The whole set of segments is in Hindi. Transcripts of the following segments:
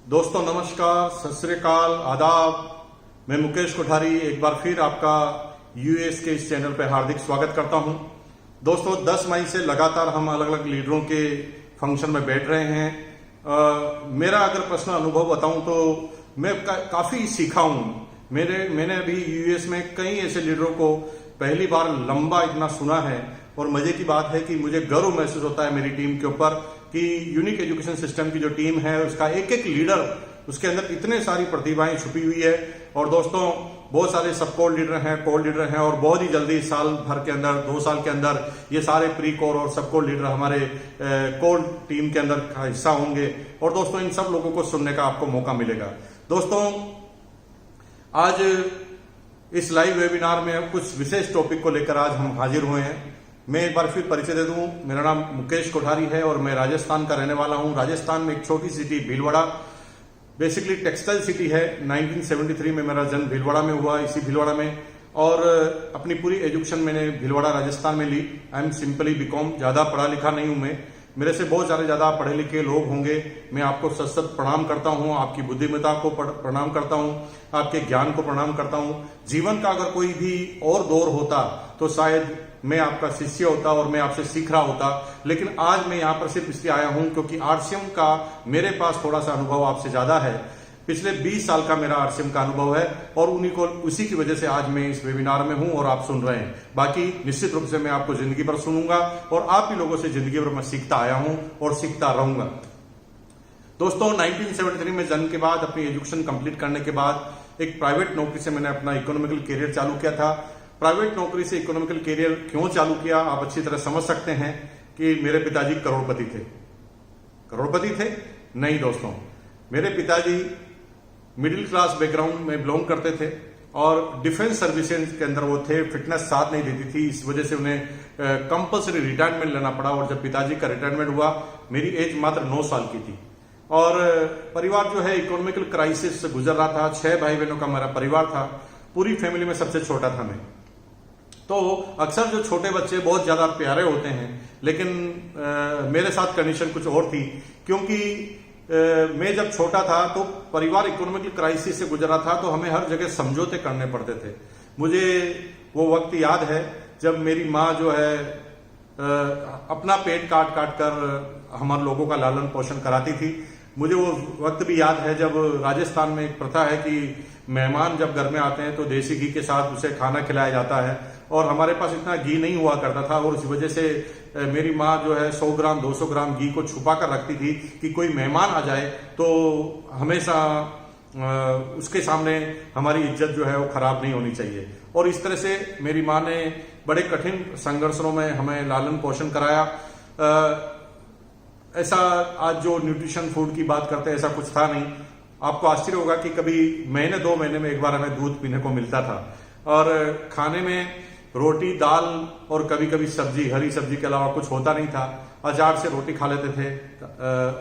दोस्तों नमस्कार, सत श्री अकाल, आदाब। मैं मुकेश कोठारी एक बार फिर आपका यूएस के इस चैनल पर हार्दिक स्वागत करता हूं। दोस्तों 10 मई से लगातार हम अलग अलग लीडरों के फंक्शन में बैठ रहे हैं। मेरा अगर पर्सनल अनुभव बताऊं तो मैं काफी सीखा हूं। मैंने अभी यूएस में कई ऐसे लीडरों को पहली बार लंबा इतना सुना है और मजे की बात है कि मुझे गर्व महसूस होता है मेरी टीम के ऊपर कि यूनिक एजुकेशन सिस्टम की जो टीम है उसका एक एक लीडर, उसके अंदर इतने सारी प्रतिभाएं छुपी हुई है। और दोस्तों बहुत सारे सब कोर लीडर हैं, कोर लीडर हैं और बहुत ही जल्दी साल भर के अंदर 2 साल के अंदर ये सारे प्री कोर और सब कोर लीडर हमारे कोर टीम के अंदर का हिस्सा होंगे। और दोस्तों इन सब लोगों को सुनने का आपको मौका मिलेगा। दोस्तों आज इस लाइव वेबिनार में कुछ विशेष टॉपिक को लेकर आज हम हाजिर हुए हैं। मैं एक बार फिर परिचय दे दूं, मेरा नाम मुकेश कोठारी है और मैं राजस्थान का रहने वाला हूं। राजस्थान में एक छोटी city Bhilwara, basically textile city है। 1973 में मेरा जन्म भीलवाड़ा में हुआ, इसी भीलवाड़ा में, और अपनी पूरी एजुकेशन मैंने भीलवाड़ा राजस्थान में ली। आई एम सिंपली बीकॉम, ज्यादा पढ़ा लिखा नहीं हूं मैं। मेरे से बहुत सारे ज्यादा पढ़े लिखे लोग होंगे। मैं आपको सत सत प्रणाम करता हूं, आपकी बुद्धिमत्ता को प्रणाम करता हूं, आपके ज्ञान को प्रणाम करता हूं। जीवन का अगर कोई भी और दौर होता तो शायद मैं आपका शिष्य होता और मैं आपसे सीख रहा होता, लेकिन आज मैं यहाँ पर सिर्फ इसलिए आया हूं क्योंकि आरसीएम का मेरे पास थोड़ा सा अनुभव आपसे ज्यादा है। पिछले 20 साल का मेरा आरसीएम का अनुभव है और उसी की वजह से आज मैं इस वेबिनार में हूं और आप सुन रहे हैं। बाकी निश्चित रूप से मैं आपको जिंदगी भर सुनूंगा और आप भी लोगों से जिंदगी भर मैं सीखता आया हूं और सीखता रहूंगा। दोस्तों 1973 में जन्म के बाद अपनी एजुकेशन कंप्लीट करने के बाद एक प्राइवेट नौकरी से मैंने अपना इकोनॉमिकल कैरियर चालू किया था। प्राइवेट नौकरी से इकोनॉमिकल कैरियर क्यों चालू किया आप अच्छी तरह समझ सकते हैं कि मेरे पिताजी करोड़पति थे। करोड़पति थे? नहीं दोस्तों, मेरे पिताजी मिडिल क्लास बैकग्राउंड में बिलोंग करते थे और डिफेंस सर्विसेज के अंदर वो थे। फिटनेस साथ नहीं देती थी, इस वजह से उन्हें कंपल्सरी रिटायरमेंट लेना पड़ा। और जब पिताजी का रिटायरमेंट हुआ मेरी एज मात्र 9 साल की थी और परिवार जो है इकोनॉमिकल क्राइसिस से गुजर रहा था। 6 भाई बहनों का मेरा परिवार था, पूरी फैमिली में सबसे छोटा था मैं। तो अक्सर जो छोटे बच्चे बहुत ज्यादा प्यारे होते हैं, लेकिन मेरे साथ कंडीशन कुछ और थी क्योंकि मैं जब छोटा था तो परिवार इकोनॉमिकल क्राइसिस से गुजरा था, तो हमें हर जगह समझौते करने पड़ते थे। मुझे वो वक्त याद है जब मेरी माँ जो है अपना पेट काट काट कर हमारे लोगों का लालन पोषण कराती थी। मुझे वो वक्त भी याद है जब राजस्थान में एक प्रथा है कि मेहमान जब घर में आते हैं तो देसी घी के साथ उसे खाना खिलाया जाता है और हमारे पास इतना घी नहीं हुआ करता था और इस वजह से मेरी माँ जो है 100 ग्राम 200 ग्राम घी को छुपा कर रखती थी कि कोई मेहमान आ जाए तो हमेशा उसके सामने हमारी इज्जत जो है वो खराब नहीं होनी चाहिए। और इस तरह से मेरी माँ ने बड़े कठिन संघर्षों में हमें लालन पोषण कराया। ऐसा आज जो न्यूट्रिशन फूड की बात करते हैं ऐसा कुछ था नहीं। आपको आश्चर्य होगा कि कभी महीने 2 महीने में एक बार हमें दूध पीने को मिलता था और खाने में रोटी दाल और कभी कभी सब्जी, हरी सब्जी के अलावा कुछ होता नहीं था। अचार से रोटी खा लेते थे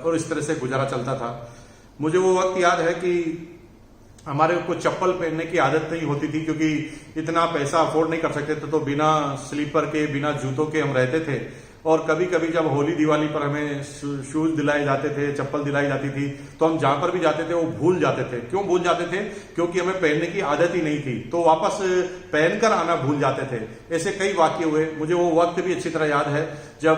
और इस तरह से गुजारा चलता था। मुझे वो वक्त याद है कि हमारे को चप्पल पहनने की आदत नहीं होती थी क्योंकि इतना पैसा अफोर्ड नहीं कर सकते थे, तो बिना स्लीपर के बिना जूतों के हम रहते थे। और कभी कभी जब होली दिवाली पर हमें शूज दिलाए जाते थे, चप्पल दिलाई जाती थी, तो हम जहां पर भी जाते थे वो भूल जाते थे। क्यों भूल जाते थे? क्योंकि हमें पहनने की आदत ही नहीं थी, तो वापस पहनकर आना भूल जाते थे। ऐसे कई वाक्य हुए। मुझे वो वक्त भी अच्छी तरह याद है जब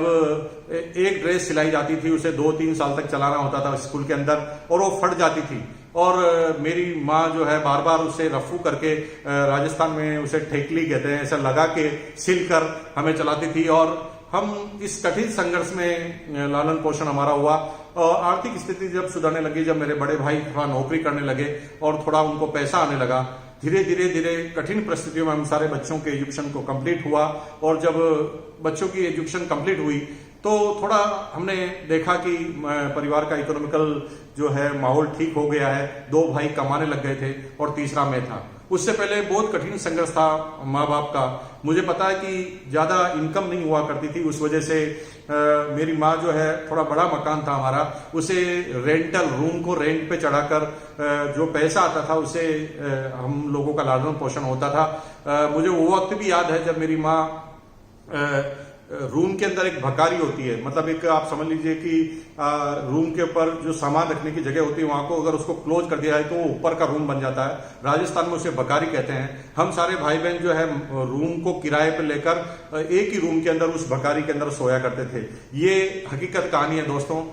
एक ड्रेस सिलाई जाती थी, उसे 2-3 साल तक चलाना होता था स्कूल के अंदर और वो फट जाती थी और मेरी माँ जो है बार बार उसे रफू करके, राजस्थान में उसे ठेकली कहते हैं, ऐसा लगा के सिल कर हमें चलाती थी। और हम इस कठिन संघर्ष में लालन पोषण हमारा हुआ। और आर्थिक स्थिति जब सुधरने लगी, जब मेरे बड़े भाई थोड़ा नौकरी करने लगे और थोड़ा उनको पैसा आने लगा, धीरे धीरे कठिन परिस्थितियों में हम सारे बच्चों के एजुकेशन को कंप्लीट हुआ। और जब बच्चों की एजुकेशन कंप्लीट हुई तो थोड़ा हमने देखा कि परिवार का इकोनॉमिकल जो है माहौल ठीक हो गया है। 2 भाई कमाने लग गए थे और तीसरा मैं था। उससे पहले बहुत कठिन संघर्ष था माँ बाप का। मुझे पता है कि ज्यादा इनकम नहीं हुआ करती थी, उस वजह से मेरी माँ जो है, थोड़ा बड़ा मकान था हमारा, उसे रेंटल रूम को रेंट पे चढ़ाकर जो पैसा आता था उसे हम लोगों का लालन पोषण होता था। मुझे वो वक्त भी याद है जब मेरी माँ रूम के अंदर एक भकारी होती है, मतलब एक आप समझ लीजिए कि रूम के ऊपर जो सामान रखने की जगह होती है वहां को अगर उसको क्लोज कर दिया है तो वो ऊपर का रूम बन जाता है। राजस्थान में उसे भकारी कहते हैं। हम सारे भाई बहन जो है रूम को किराए पर लेकर एक ही रूम के अंदर उस भकारी के अंदर सोया करते थे। ये हकीकत कहानी है दोस्तों।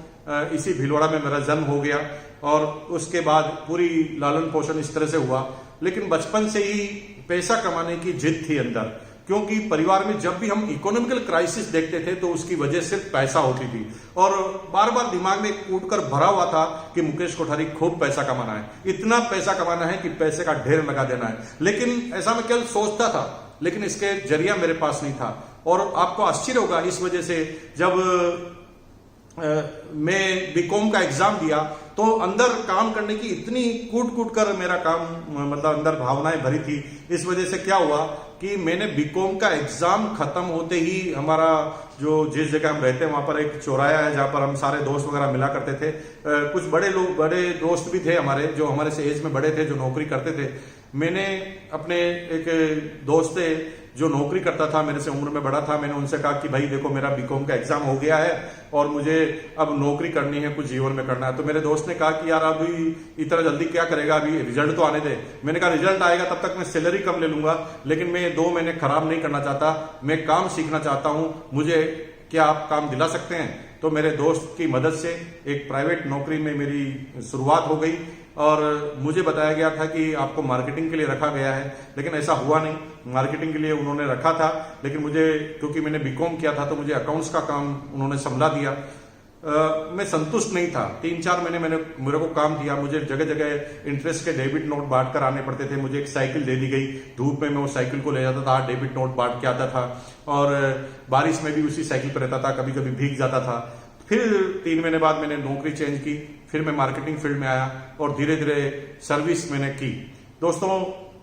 इसी भीलवाड़ा में मेरा जन्म हो गया और उसके बाद पूरी लालन पोषण इस तरह से हुआ। लेकिन बचपन से ही पैसा कमाने की जिद थी अंदर, क्योंकि परिवार में जब भी हम इकोनॉमिकल क्राइसिस देखते थे तो उसकी वजह सिर्फ पैसा होती थी और बार बार दिमाग में कूट कर भरा हुआ था कि मुकेश कोठारी खूब पैसा कमाना है, इतना पैसा कमाना है कि पैसे का ढेर लगा देना है। लेकिन ऐसा मैं केवल सोचता था, लेकिन इसके जरिया मेरे पास नहीं था। और आपको आश्चर्य होगा इस वजह से, जब मैं बीकॉम का एग्जाम दिया तो अंदर काम करने की इतनी कूट कूट कर मेरा काम, मतलब अंदर भावनाएं भरी थी। इस वजह से क्या हुआ कि मैंने बीकॉम का एग्जाम खत्म होते ही, हमारा जो जिस जगह हम रहते हैं वहां पर एक चौराया है जहां पर हम सारे दोस्त वगैरह मिला करते थे। कुछ बड़े दोस्त भी थे हमारे, जो हमारे से एज में बड़े थे, जो नौकरी करते थे। मैंने अपने एक दोस्त से जो नौकरी करता था, मेरे से उम्र में बड़ा था, मैंने उनसे कहा कि भाई देखो मेरा बीकॉम का एग्जाम हो गया है और मुझे अब नौकरी करनी है, कुछ जीवन में करना है। तो मेरे दोस्त ने कहा कि यार अभी इतना जल्दी क्या करेगा, अभी रिजल्ट तो आने दे। मैंने कहा रिजल्ट आएगा तब तक मैं सैलरी कम ले लूंगा, लेकिन मैं 2 महीने खराब नहीं करना चाहता, मैं काम सीखना चाहता हूं, मुझे क्या आप काम दिला सकते हैं? तो मेरे दोस्त की मदद से एक प्राइवेट नौकरी में मेरी शुरुआत हो गई और मुझे बताया गया था कि आपको मार्केटिंग के लिए रखा गया है, लेकिन ऐसा हुआ नहीं। मार्केटिंग के लिए उन्होंने रखा था, लेकिन मुझे, क्योंकि मैंने बीकॉम किया था तो मुझे अकाउंट्स का काम उन्होंने संभला दिया। मैं संतुष्ट नहीं था। 3-4 महीने मेरे को काम दिया, मुझे जगह जगह इंटरेस्ट के डेबिट नोट बांट कर आने पड़ते थे। मुझे एक साइकिल दे दी गई, धूप में मैं वो साइकिल को ले जाता था, डेबिट नोट बांट के आता था और बारिश में भी उसी साइकिल पर रहता था, कभी कभी भीग जाता था। फिर 3 महीने बाद मैंने नौकरी चेंज की, फिर मैं मार्केटिंग फील्ड में आया और धीरे धीरे सर्विस मैंने की। दोस्तों,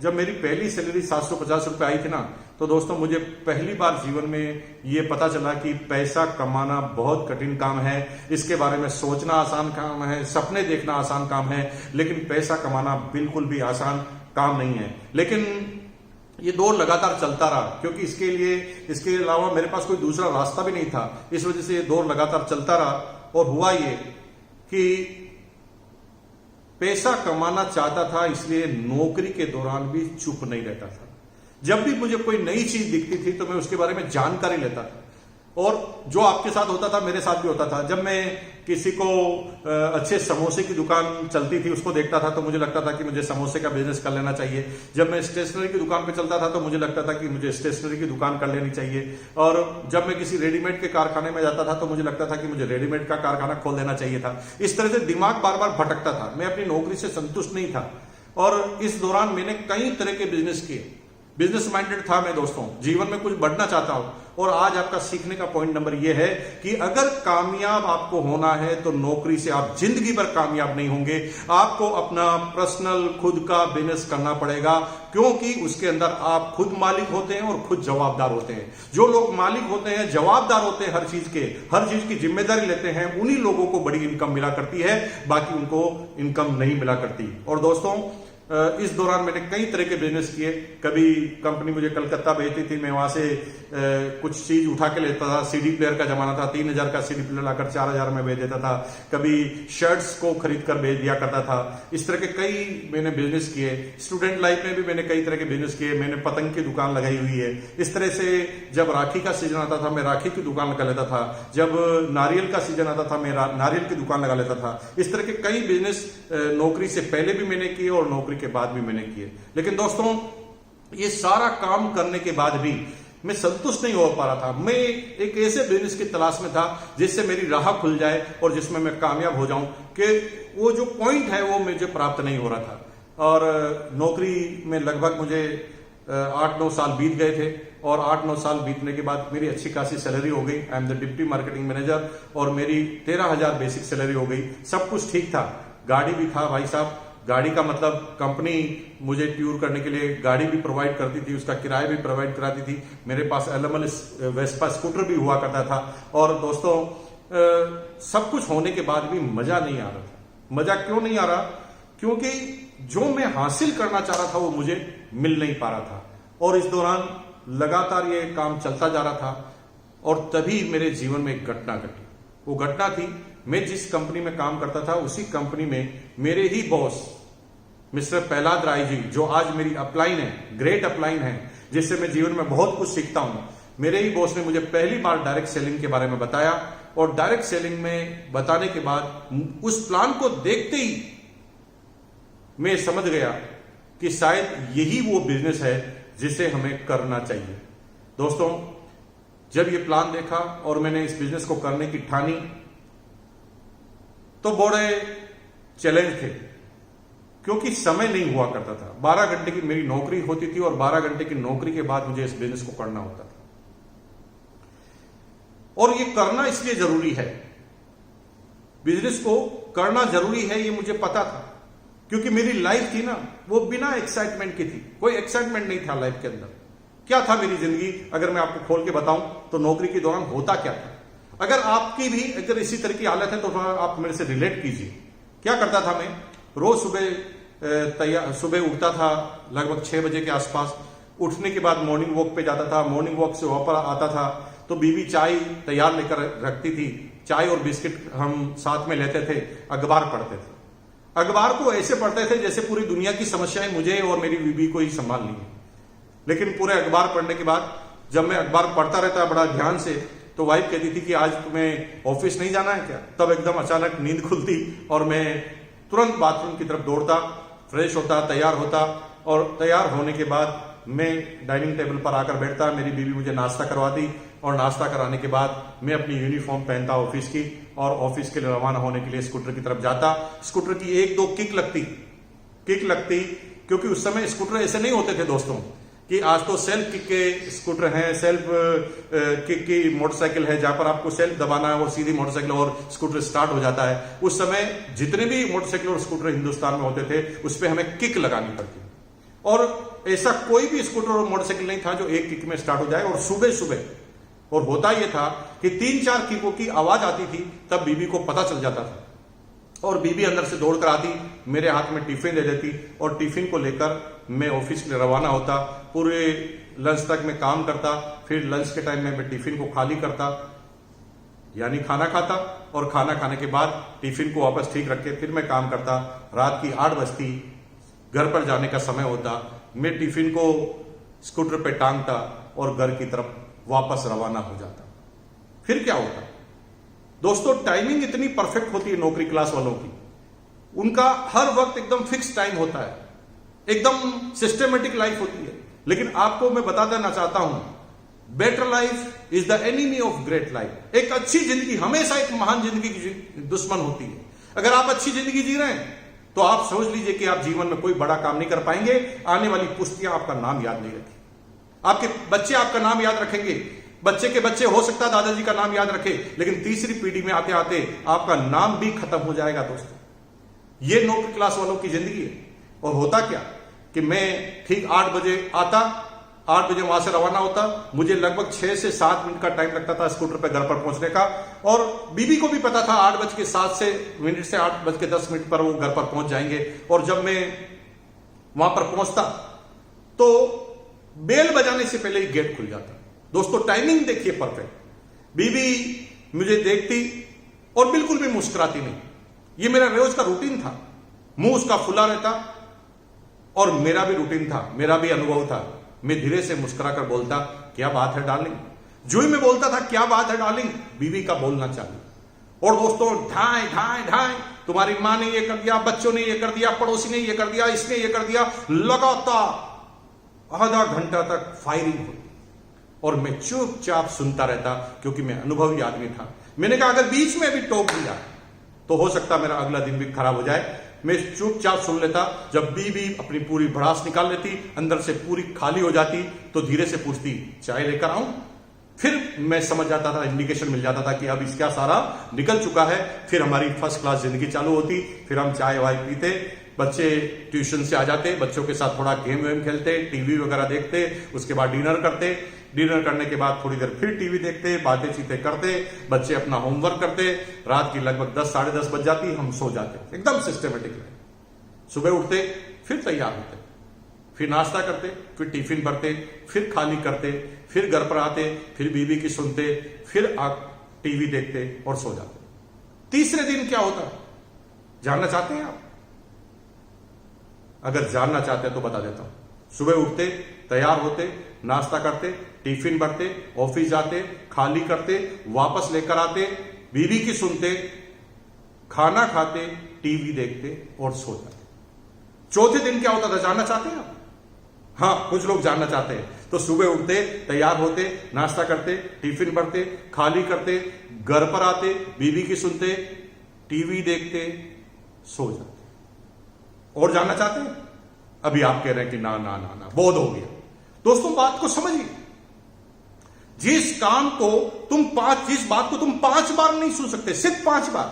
जब मेरी पहली सैलरी 750 रुपए आई थी ना, तो दोस्तों मुझे पहली बार जीवन में ये पता चला कि पैसा कमाना बहुत कठिन काम है। इसके बारे में सोचना आसान काम है, सपने देखना आसान काम है, लेकिन पैसा कमाना बिल्कुल भी आसान काम नहीं है। लेकिन ये दौर लगातार चलता रहा, क्योंकि इसके अलावा मेरे पास कोई दूसरा रास्ता भी नहीं था। इस वजह से ये दौर लगातार चलता रहा और हुआ ये कि पैसा कमाना चाहता था, इसलिए नौकरी के दौरान भी चुप नहीं रहता था। जब भी मुझे कोई नई चीज दिखती थी तो मैं उसके बारे में जानकारी लेता था, और जो आपके साथ होता था मेरे साथ भी होता था। जब मैं किसी को अच्छे समोसे की दुकान चलती थी उसको देखता था तो मुझे लगता था कि मुझे समोसे का बिजनेस कर लेना चाहिए। जब मैं स्टेशनरी की दुकान पे चलता था तो मुझे लगता था कि मुझे स्टेशनरी की दुकान कर लेनी चाहिए। और जब मैं किसी रेडीमेड के कारखाने में जाता था तो मुझे लगता था कि मुझे रेडीमेड का कारखाना खोल देना चाहिए था। इस तरह से दिमाग बार बार भटकता था, मैं अपनी नौकरी से संतुष्ट नहीं था। और इस दौरान मैंने कई तरह के बिजनेस किए, बिजनेस माइंडेड था मैं दोस्तों, जीवन में कुछ बढ़ना चाहता हूं। और आज आपका सीखने का पॉइंट नंबर यह है कि अगर कामयाब आपको होना है तो नौकरी से आप जिंदगी भर कामयाब नहीं होंगे। आपको अपना पर्सनल खुद का बिजनेस करना पड़ेगा, क्योंकि उसके अंदर आप खुद मालिक होते हैं और खुद जवाबदार होते हैं। जो लोग मालिक होते हैं, जवाबदार होते हैं, हर चीज की जिम्मेदारी लेते हैं, उन्हीं लोगों को बड़ी इनकम मिला करती है, बाकी उनको इनकम नहीं मिला करती। और दोस्तों, इस दौरान मैंने कई तरह के बिजनेस किए। कभी कंपनी मुझे कलकत्ता भेजती थी, मैं वहां से कुछ चीज उठा के लेता था। सीडी प्लेयर का जमाना था, 3000 का सीडी प्लेयर लाकर 4000 में भेज देता था। कभी शर्ट्स को खरीद कर भेज दिया करता था। इस तरह के कई मैंने बिजनेस किए। स्टूडेंट लाइफ में भी मैंने कई तरह के बिजनेस किए। मैंने पतंग की दुकान लगाई हुई है। इस तरह से जब राखी का सीजन आता था मैं राखी की दुकान लगा लेता था। जब नारियल का सीजन आता था मैं नारियल की दुकान लगा लेता था। इस तरह के कई बिजनेस नौकरी से पहले भी मैंने किए और नौकरी के बाद भी मैंने किए। लेकिन दोस्तों, ये सारा काम करने के बाद भी मैं संतुष्ट नहीं हो पा रहा था। मैं एक ऐसे बिजनेस की तलाश में था जिससे मेरी राह खुल जाए और जिसमें मैं कामयाब हो जाऊं, कि वो जो पॉइंट है वो मुझे प्राप्त नहीं हो रहा था। और नौकरी में लगभग मुझे 8-9 साल बीत गए थे और 8-9 साल बीतने के बाद मेरी अच्छी खासी सैलरी हो गई। I am the deputy marketing manager और मेरी 13,000 बेसिक सैलरी हो गई। सब कुछ ठीक था, गाड़ी भी था भाई साहब। गाड़ी का मतलब कंपनी मुझे टूर करने के लिए गाड़ी भी प्रोवाइड करती थी, उसका किराया भी प्रोवाइड कराती थी। मेरे पास एलएमएल वेस्पा स्कूटर भी हुआ करता था। और दोस्तों, सब कुछ होने के बाद भी मजा नहीं आ रहा था। मजा क्यों नहीं आ रहा? क्योंकि जो मैं हासिल करना चाह रहा था वो मुझे मिल नहीं पा रहा था। और इस दौरान लगातार ये काम चलता जा रहा था। और तभी मेरे जीवन में एक घटना घटी। वो घटना थी, मैं जिस कंपनी में काम करता था उसी कंपनी में मेरे ही बॉस मिस्टर प्रहलाद राय जी, जो आज मेरी अपलाइन है, ग्रेट अपलाइन है, जिससे मैं जीवन में बहुत कुछ सीखता हूं, मेरे ही बॉस ने मुझे पहली बार डायरेक्ट सेलिंग के बारे में बताया। और डायरेक्ट सेलिंग में बताने के बाद उस प्लान को देखते ही मैं समझ गया कि शायद यही वो बिजनेस है जिसे हमें करना चाहिए। दोस्तों, जब ये प्लान देखा और मैंने इस बिजनेस को करने की ठानी तो बड़े चैलेंज थे, क्योंकि समय नहीं हुआ करता था। 12 घंटे की मेरी नौकरी होती थी और 12 घंटे की नौकरी के बाद मुझे इस बिजनेस को करना होता था। और ये करना इसलिए जरूरी है, बिजनेस को करना जरूरी है, ये मुझे पता था, क्योंकि मेरी लाइफ थी ना वो बिना एक्साइटमेंट की थी। कोई एक्साइटमेंट नहीं था लाइफ के अंदर। क्या था मेरी जिंदगी, अगर मैं आपको खोल के बताऊं तो नौकरी के दौरान होता क्या था। अगर आपकी भी अगर इसी तरह की हालत है तो आप मेरे से रिलेट कीजिए। क्या करता था मैं, रोज सुबह उठता था लगभग 6 बजे के आसपास। उठने के बाद मॉर्निंग वॉक पे जाता था। मॉर्निंग वॉक से वापस आता था तो बीवी चाय तैयार लेकर रखती थी। चाय और बिस्किट हम साथ में लेते थे, अखबार पढ़ते थे। अखबार को ऐसे पढ़ते थे जैसे पूरी दुनिया की समस्याएं मुझे और मेरी बीवी को ही संभाल ली है। लेकिन पूरे अखबार पढ़ने के बाद जब मैं अखबार पढ़ता रहता बड़ा ध्यान से, तो वाइफ कहती थी कि आज तुम्हें ऑफिस नहीं जाना है क्या। तब एकदम अचानक नींद खुलती और मैं तुरंत बाथरूम की तरफ दौड़ता, फ्रेश होता, तैयार होता। और तैयार होने के बाद मैं डाइनिंग टेबल पर आकर बैठता। मेरी बीवी मुझे नाश्ता करवाती और नाश्ता कराने के बाद मैं अपनी यूनिफॉर्म पहनता ऑफिस की और ऑफिस के लिए रवाना होने के लिए स्कूटर की तरफ जाता। स्कूटर की 1-2 किक लगती, क्योंकि उस समय स्कूटर ऐसे नहीं होते थे दोस्तों कि आज तो सेल्फ किक के स्कूटर हैं, सेल्फ किक की मोटरसाइकिल है जहां पर आपको सेल्फ दबाना है और सीधी मोटरसाइकिल और स्कूटर स्टार्ट हो जाता है। उस समय जितने भी मोटरसाइकिल और स्कूटर हिंदुस्तान में होते थे उस पर हमें किक लगानी पड़ती, और ऐसा कोई भी स्कूटर और मोटरसाइकिल नहीं था जो एक किक में स्टार्ट हो जाए। और सुबह और होता यह था कि 3-4 किकों की आवाज आती थी, तब बीबी को पता चल जाता था और बीबी अंदर से दौड़ कर आती, मेरे हाथ में टिफिन दे देती और टिफिन को लेकर मैं ऑफिस के लिए रवाना होता। पूरे लंच तक मैं काम करता, फिर लंच के टाइम में मैं टिफिन को खाली करता, यानी खाना खाता, और खाना खाने के बाद टिफिन को वापस ठीक रख के फिर मैं काम करता। रात की 8 बजती, घर पर जाने का समय होता, मैं टिफिन को स्कूटर पे टांगता और घर की तरफ वापस रवाना हो जाता। फिर क्या होता दोस्तों, टाइमिंग इतनी परफेक्ट होती है नौकरी क्लास वालों की, उनका हर वक्त एकदम फिक्स टाइम होता है, एकदम सिस्टमेटिक लाइफ होती है। लेकिन आपको मैं बता देना चाहता हूं, better life is the enemy of great life. एक अच्छी जिंदगी हमेशा एक महान जिंदगी की दुश्मन होती है। अगर आप अच्छी जिंदगी जी रहे हैं तो आप सोच लीजिए कि आप जीवन में कोई बड़ा काम नहीं कर पाएंगे। आने वाली पुश्तियां आपका नाम याद नहीं रखेंगी, आपके बच्चे आपका नाम याद रखेंगे, बच्चे के बच्चे हो सकता है दादाजी का नाम याद रखे, लेकिन तीसरी पीढ़ी में आते आते आपका नाम भी खत्म हो जाएगा। दोस्तों, ये नौकरी क्लास वालों की जिंदगी है। और होता क्या कि मैं ठीक 8 बजे आता, 8 बजे वहां से रवाना होता। मुझे लगभग 6 से 7 मिनट का टाइम लगता था स्कूटर पर घर पर पहुंचने का, और बीबी को भी पता था 8:07 मिनट से 8:10 पर वो घर पर पहुंच जाएंगे। और जब मैं वहां पर पहुंचता तो बेल बजाने से पहले ही गेट खुल जाता। दोस्तों, टाइमिंग देखिए परफेक्ट। बीबी मुझे देखती और बिल्कुल भी मुस्कुराती नहीं। ये मेरा रोज का रूटीन था। मुंह उसका फुला रहता और मेरा भी रूटीन था, मेरा भी अनुभव था। मैं धीरे से मुस्कुरा कर बोलता, क्या बात है डार्लिंग। जो ही मैं बोलता था क्या बात है डार्लिंग, बीबी का बोलना चालू। और दोस्तों, ढाई ढाई ढाई, तुम्हारी मां ने ये कर दिया, बच्चों ने ये कर दिया, पड़ोसी ने ये कर दिया, इसने ये कर दिया, लगातार आधा घंटा तक फायरिंग होती। और मैं चुपचाप सुनता रहता, क्योंकि मैं अनुभवी आदमी था। मैंने कहा अगर बीच में भी टोक दिया तो हो सकता मेरा अगला दिन भी खराब हो जाए। मैं चुपचाप सुन लेता। जब बीबी अपनी पूरी भड़ास निकाल लेती, अंदर से पूरी खाली हो जाती, तो धीरे से पूछती, चाय लेकर आऊं। फिर मैं समझ जाता था, इंडिकेशन मिल जाता था कि अब इसका सारा निकल चुका है। फिर हमारी फर्स्ट क्लास जिंदगी चालू होती। फिर हम चाय वाय पीते, बच्चे ट्यूशन से आ जाते, बच्चों के साथ थोड़ा गेम वेम खेलते, टीवी वगैरह देखते, उसके बाद डिनर करते। डिनर करने के बाद थोड़ी देर फिर टीवी देखते, बातें चीतें करते, बच्चे अपना होमवर्क करते। रात की लगभग 10 साढ़े 10 बज जाती, हम सो जाते। एकदम सिस्टमेटिक है। सुबह उठते, फिर तैयार होते, फिर नाश्ता करते, फिर टिफिन भरते, फिर खाली करते, फिर घर पर आते, फिर बीवी की सुनते, फिर टीवी देखते और सो जाते। तीसरे दिन क्या होता जानना चाहते हैं आप? अगर जानना चाहते हैं तो बता देता हूं। सुबह उठते, तैयार होते, नाश्ता करते, टिफिन भरते, ऑफिस जाते, खाली करते, वापस लेकर आते, बीवी की सुनते, खाना खाते, टीवी देखते और सो जाते। चौथे दिन क्या होता था जानना चाहते हैं आप? हाँ, कुछ लोग जानना चाहते हैं। तो सुबह उठते, तैयार होते, नाश्ता करते, टिफिन भरते, खाली करते, घर पर आते, बीवी की सुनते, टीवी देखते, सो जाते। और जानना चाहते हैं? अभी आप कह रहे हैं कि ना ना ना ना, बहुत हो गया। दोस्तों, बात को समझिए। जिस बात को तुम 5 बार नहीं सुन सकते, सिर्फ 5 बार,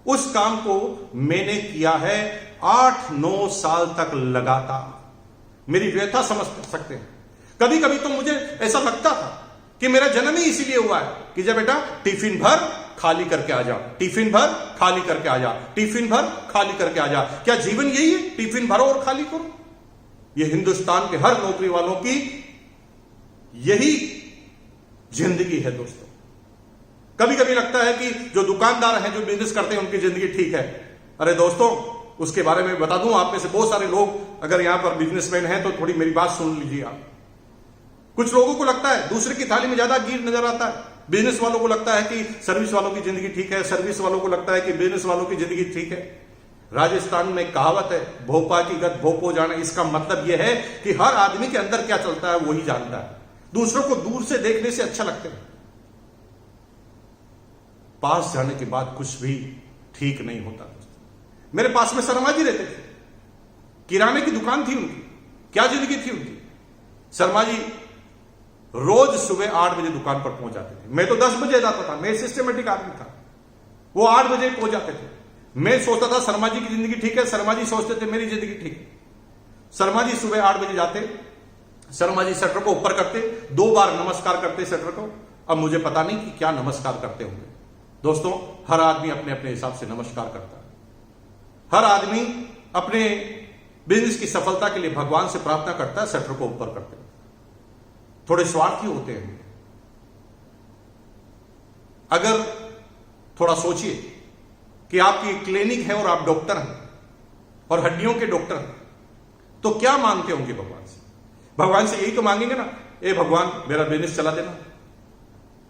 उस काम को मैंने किया है 8-9 साल तक लगातार। मेरी व्यथा समझ सकते हैं। कभी कभी तो मुझे ऐसा लगता था कि मेरा जन्म ही इसीलिए हुआ है कि जब बेटा टिफिन भर खाली करके आ जा, टिफिन भर खाली करके आ जा, टिफिन भर खाली करके आ जा। क्या जीवन यही है? टिफिन भरो और खाली करो? यह हिंदुस्तान के हर नौकरी वालों की यही जिंदगी है दोस्तों। कभी कभी लगता है कि जो दुकानदार हैं, जो बिजनेस करते हैं, उनकी जिंदगी ठीक है। अरे दोस्तों, उसके बारे में बता दूं, आप में से बहुत सारे लोग अगर यहां पर बिजनेसमैन हैं तो थोड़ी मेरी बात सुन लीजिए आप। कुछ लोगों को लगता है दूसरे की थाली में ज्यादा घी नजर आता है। बिजनेस वालों को लगता है कि सर्विस वालों की जिंदगी ठीक है, सर्विस वालों को लगता है कि बिजनेस वालों की जिंदगी ठीक है। राजस्थान में कहावत है, भोपा की गत भोपो जाना। इसका मतलब यह है कि हर आदमी के अंदर क्या चलता है वही जानता है। दूसरों को दूर से देखने से अच्छा लगता है, पास जाने के बाद कुछ भी ठीक नहीं होता। मेरे पास में शर्मा जी रहते थे, किराने की दुकान थी उनकी। क्या जिंदगी थी उनकी? शर्मा जी रोज सुबह 8 बजे दुकान पर पहुंच जाते थे। मैं तो 10 बजे जाता था, मैं सिस्टमेटिक आदमी था। वो 8 बजे पहुंच जाते थे। मैं सोचता था शर्मा जी की जिंदगी ठीक है, शर्मा जी सोचते थे मेरी जिंदगी ठीक है। शर्मा जी सुबह 8 बजे जाते, शर्मा जी शटर को ऊपर करते, 2 बार नमस्कार करते शटर को। अब मुझे पता नहीं कि क्या नमस्कार करते होंगे। दोस्तों, हर आदमी अपने अपने हिसाब से नमस्कार करता है। हर आदमी अपने बिजनेस की सफलता के लिए भगवान से प्रार्थना करता है, शटर को ऊपर करते हैं। थोड़े स्वार्थी होते हैं। अगर थोड़ा सोचिए कि आपकी क्लिनिक है और आप डॉक्टर हैं और हड्डियों के डॉक्टर हैं, तो क्या मांगते होंगे भगवान से? भगवान से यही तो मांगेंगे ना, ए भगवान मेरा बिजनेस चला देना।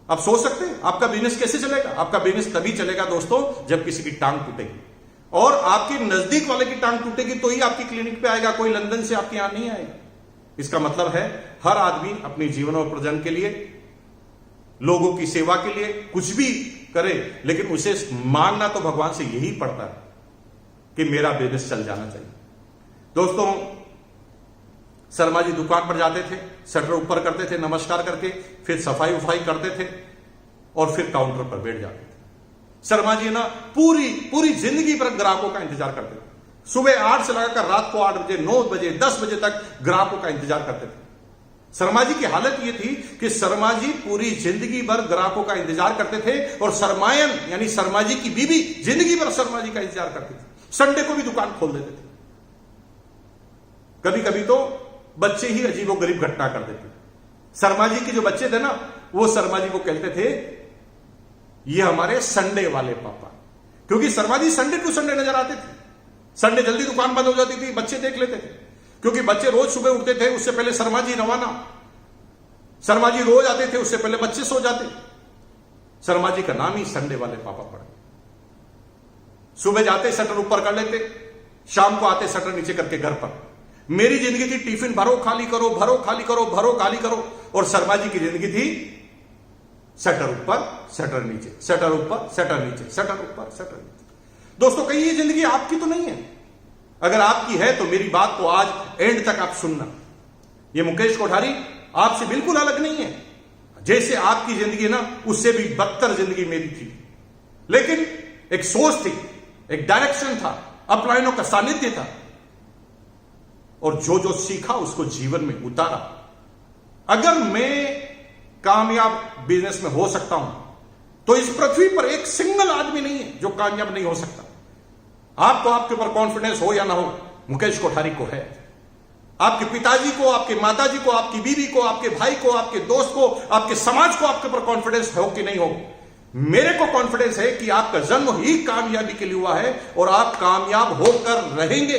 आप सोच सकते हैं आपका बिजनेस कैसे चलेगा? आपका बिजनेस तभी चलेगा दोस्तों जब किसी की टांग टूटेगी, और आपके नजदीक वाले की टांग टूटेगी तो ही आपकी क्लिनिक पे आएगा, कोई लंदन से आपके यहां नहीं आएगा। इसका मतलब है हर आदमी अपने जीवन और प्रजन के लिए, लोगों की सेवा के लिए कुछ भी करे, लेकिन उसे मांगना तो भगवान से यही पड़ता है कि मेरा बिजनेस चल जाना चाहिए। दोस्तों, शर्मा जी दुकान पर जाते थे, शटर ऊपर करते थे नमस्कार करके, फिर सफाई उफाई करते थे और फिर काउंटर पर बैठ जाते थे। शर्मा जी ना पूरी जिंदगी भर ग्राहकों का इंतजार करते थे। सुबह 8 से लगाकर रात को 8 बजे, 9 बजे, 10 बजे तक ग्राहकों का इंतजार करते थे। शर्मा जी की हालत यह थी कि शर्मा जी पूरी जिंदगी भर ग्राहकों का इंतजार करते थे और शर्मायन यानी शर्मा जी की बीवी जिंदगी भर शर्मा जी का इंतजार करती थी। संडे को भी दुकान खोल देते थे। कभी कभी तो बच्चे ही अजीबोगरीब घटना कर देते। शर्मा जी के जो बच्चे थे ना, वो शर्मा जी को कहते थे ये हमारे संडे वाले पापा, क्योंकि Sharma ji Sunday to Sunday नजर आते थे। संडे जल्दी दुकान बंद हो जाती थी, बच्चे देख लेते थे, क्योंकि बच्चे रोज सुबह उठते थे, उससे पहले शर्मा जी रवाना। शर्मा जी रोज आते थे, उससे पहले बच्चे सो जाते। शर्मा जी का नाम ही संडे वाले पापा पड़ा। सुबह जाते शटर ऊपर कर लेते, शाम को आते शटर नीचे करके घर पर। मेरी जिंदगी थी टिफिन भरो खाली करो, भरो खाली करो, भरो खाली करो, और शर्मा जी की जिंदगी थी शटर ऊपर शटर नीचे, शटर ऊपर शटर नीचे, शटर ऊपर शटर नीचे। दोस्तों, कहीं ये जिंदगी आपकी तो नहीं है। अगर आपकी है तो मेरी बात को आज एंड तक आप सुनना। ये मुकेश कोठारी आपसे बिल्कुल अलग नहीं है। जैसे आपकी जिंदगी ना, उससे भी बदतर जिंदगी मेरी थी, लेकिन एक सोच थी, एक डायरेक्शन था, अपलायनों का सानिध्य था, और जो जो सीखा उसको जीवन में उतारा। अगर मैं कामयाब बिजनेस में हो सकता हूं तो इस पृथ्वी पर एक सिंगल आदमी नहीं है जो कामयाब नहीं हो सकता। आपको आपके ऊपर कॉन्फिडेंस हो या ना हो, मुकेश कोठारी को है। आपके पिताजी को, आपके माताजी को, आपकी बीवी को, आपके भाई को, आपके दोस्त को, आपके समाज को आपके ऊपर कॉन्फिडेंस हो कि नहीं हो? मेरे को कॉन्फिडेंस है कि आपका जन्म ही कामयाबी के लिए हुआ है और आप कामयाब होकर रहेंगे।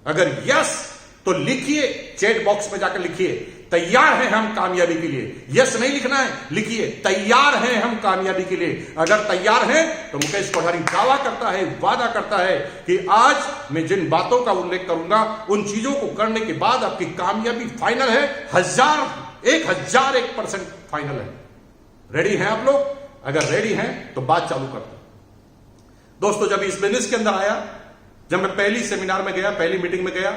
अगर यस तो लिखिए, चैट बॉक्स में जाकर लिखिए तैयार हैं हम कामयाबी के लिए। यस नहीं लिखना है, लिखिए तैयार हैं हम कामयाबी के लिए। अगर तैयार हैं तो मुकेश कोठारी दावा करता है, वादा करता है कि आज मैं जिन बातों का उल्लेख करूंगा उन चीजों को करने के बाद आपकी कामयाबी फाइनल है। 1001% फाइनल है। रेडी हैं आप लोग? अगर रेडी हैं तो बात चालू करते हैं। दोस्तों, जब इस बिजनेस के अंदर आया, जब मैं पहली सेमिनार में गया, पहली मीटिंग में गया,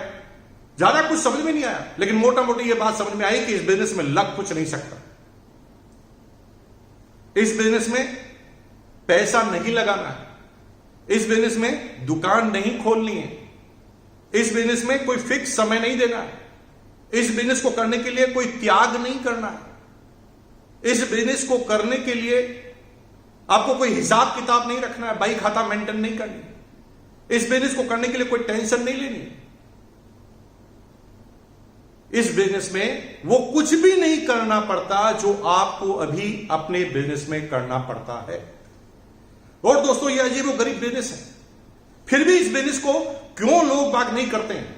ज्यादा कुछ समझ में नहीं आया, लेकिन मोटा मोटी यह बात समझ में आई कि इस बिजनेस में लग कुछ नहीं सकता। इस बिजनेस में पैसा नहीं लगाना है। इस बिजनेस में दुकान नहीं खोलनी है। इस बिजनेस में कोई फिक्स समय नहीं देना है। इस बिजनेस को करने के लिए कोई त्याग नहीं करना है। इस बिजनेस को करने के लिए आपको कोई हिसाब किताब नहीं रखना है, बही खाता मेंटेन नहीं करनी। इस बिजनेस को करने के लिए कोई टेंशन नहीं लेनी। इस बिजनेस में वो कुछ भी नहीं करना पड़ता जो आपको अभी अपने बिजनेस में करना पड़ता है। और दोस्तों, ये अजीबोगरीब बिजनेस है, फिर भी इस बिजनेस को क्यों लोग बाग नहीं करते हैं?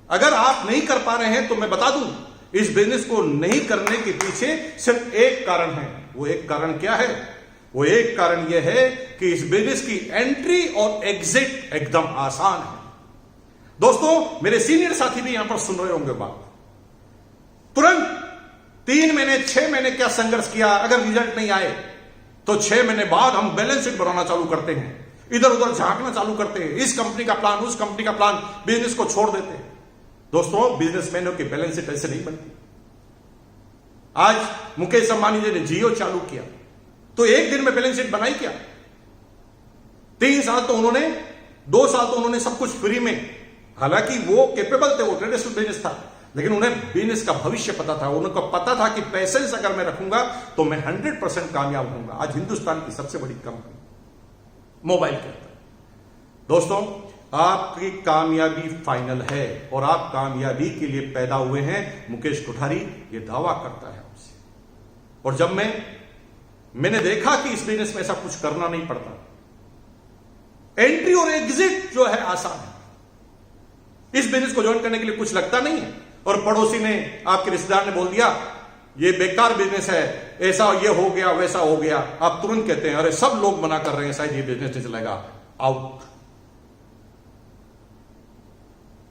अगर आप नहीं कर पा रहे हैं तो मैं बता दूं, इस बिजनेस को नहीं करने के पीछे सिर्फ एक कारण है। वो एक कारण क्या है? वो एक कारण यह है कि इस बिजनेस की एंट्री और एग्जिट एकदम आसान है। दोस्तों, मेरे सीनियर साथी भी यहां पर सुन रहे होंगे बात। तुरंत 3 महीने 6 महीने क्या संघर्ष किया, अगर रिजल्ट नहीं आए तो 6 महीने बाद हम बैलेंस शीट बनाना चालू करते हैं, इधर उधर झांकना चालू करते हैं, इस कंपनी का प्लान, उस कंपनी का प्लान, बिजनेस को छोड़ देते हैं। दोस्तों, बिजनेसमैनों की बैलेंस शीट ऐसे नहीं बनती। आज मुकेश अंबानी जी ने जियो चालू किया तो एक दिन में बैलेंस शीट बनाई क्या? 3 साल तो उन्होंने, 2 साल तो उन्होंने सब कुछ फ्री में, हालांकि वो कैपेबल थे, वो ट्रेडिशनल बिजनेस था, लेकिन उन्हें बिजनेस का भविष्य पता था। उनको पता था कि पैसेंस अगर मैं रखूंगा तो मैं 100% कामयाब होऊंगा। आज हिंदुस्तान की सबसे बड़ी कंपनी मोबाइल के अंदर। दोस्तों, आपकी कामयाबी फाइनल है और आप कामयाबी के लिए पैदा हुए हैं। मुकेश कोठारी ये दावा करता है आपसे। और जब मैंने देखा कि इस बिजनेस में ऐसा कुछ करना नहीं पड़ता, एंट्री और एग्जिट जो है आसान है। इस बिजनेस को ज्वाइन करने के लिए कुछ लगता नहीं है। और पड़ोसी ने, आपके रिश्तेदार ने बोल दिया ये बेकार बिजनेस है, ऐसा ये हो गया, वैसा हो गया, आप तुरंत कहते हैं अरे सब लोग मना कर रहे हैं, शायद ये बिजनेस नहीं चलेगा, आउट।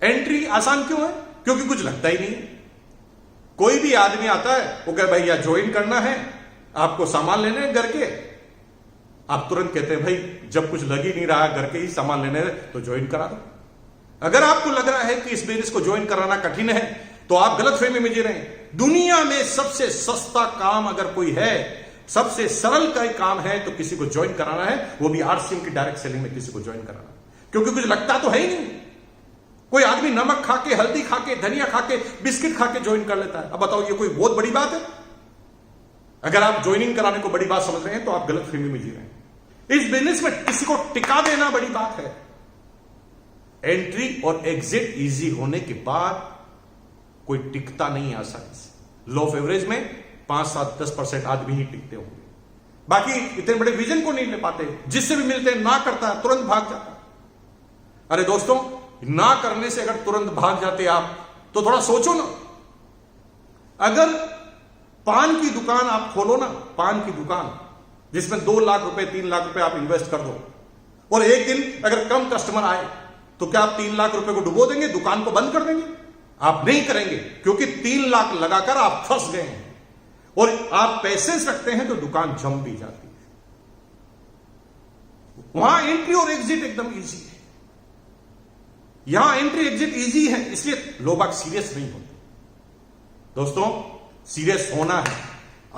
एंट्री आसान क्यों है? क्योंकि कुछ लगता ही नहीं है। कोई भी आदमी आता है, वो कहे भैया ज्वाइन करना है, आपको सामान लेने हैं घर के, आप तुरंत कहते हैं भाई जब कुछ लग ही नहीं रहा घर के ही सामान लेने तो ज्वाइन करा दो। अगर आपको लग रहा है कि इस बिजनेस को ज्वाइन कराना कठिन है तो आप गलतफहमी में जी रहे हैं। दुनिया में सबसे सस्ता काम अगर कोई है, सबसे सरल का काम है तो किसी को ज्वाइन कराना है, वो भी RCM की डायरेक्ट सेलिंग में किसी को ज्वाइन कराना, क्योंकि कुछ लगता तो है ही नहीं। कोई आदमी नमक खा के, हल्दी खा के, धनिया खा के, बिस्किट खा के ज्वाइन कर लेता है। अब बताओ ये कोई बहुत बड़ी बात है? अगर आप ज्वाइनिंग कराने को बड़ी बात समझ रहे हैं तो आप गलतफहमी में जी रहे हैं। इस बिजनेस में किसी को टिका देना बड़ी बात है। एंट्री और एग्जिट इजी होने के बाद कोई टिकता नहीं आसानी से। लो ऑफ एवरेज में 5, 7, 10% आदमी ही टिकते होंगे, बाकी इतने बड़े विजन को नहीं ले पाते। जिससे भी मिलते हैं ना करता है, तुरंत भाग जाता है। अरे दोस्तों, ना करने से अगर तुरंत भाग जाते आप तो थोड़ा सोचो ना। अगर पान की दुकान आप खोलो ना, पान की दुकान जिसमें 2 लाख रुपए 3 लाख रुपए आप इन्वेस्ट कर दो, और एक दिन अगर कम कस्टमर आए तो क्या आप 3 लाख रुपए को डुबो देंगे, दुकान को बंद कर देंगे? आप नहीं करेंगे, क्योंकि 3 लाख लगाकर आप फंस गए हैं। और आप पैसेंस रखते हैं तो दुकान जम भी जाती है। वहां एंट्री और एग्जिट एकदम इजी है। यहां एंट्री एग्जिट इजी है, इसलिए लोग आप सीरियस नहीं होते। दोस्तों, सीरियस होना है।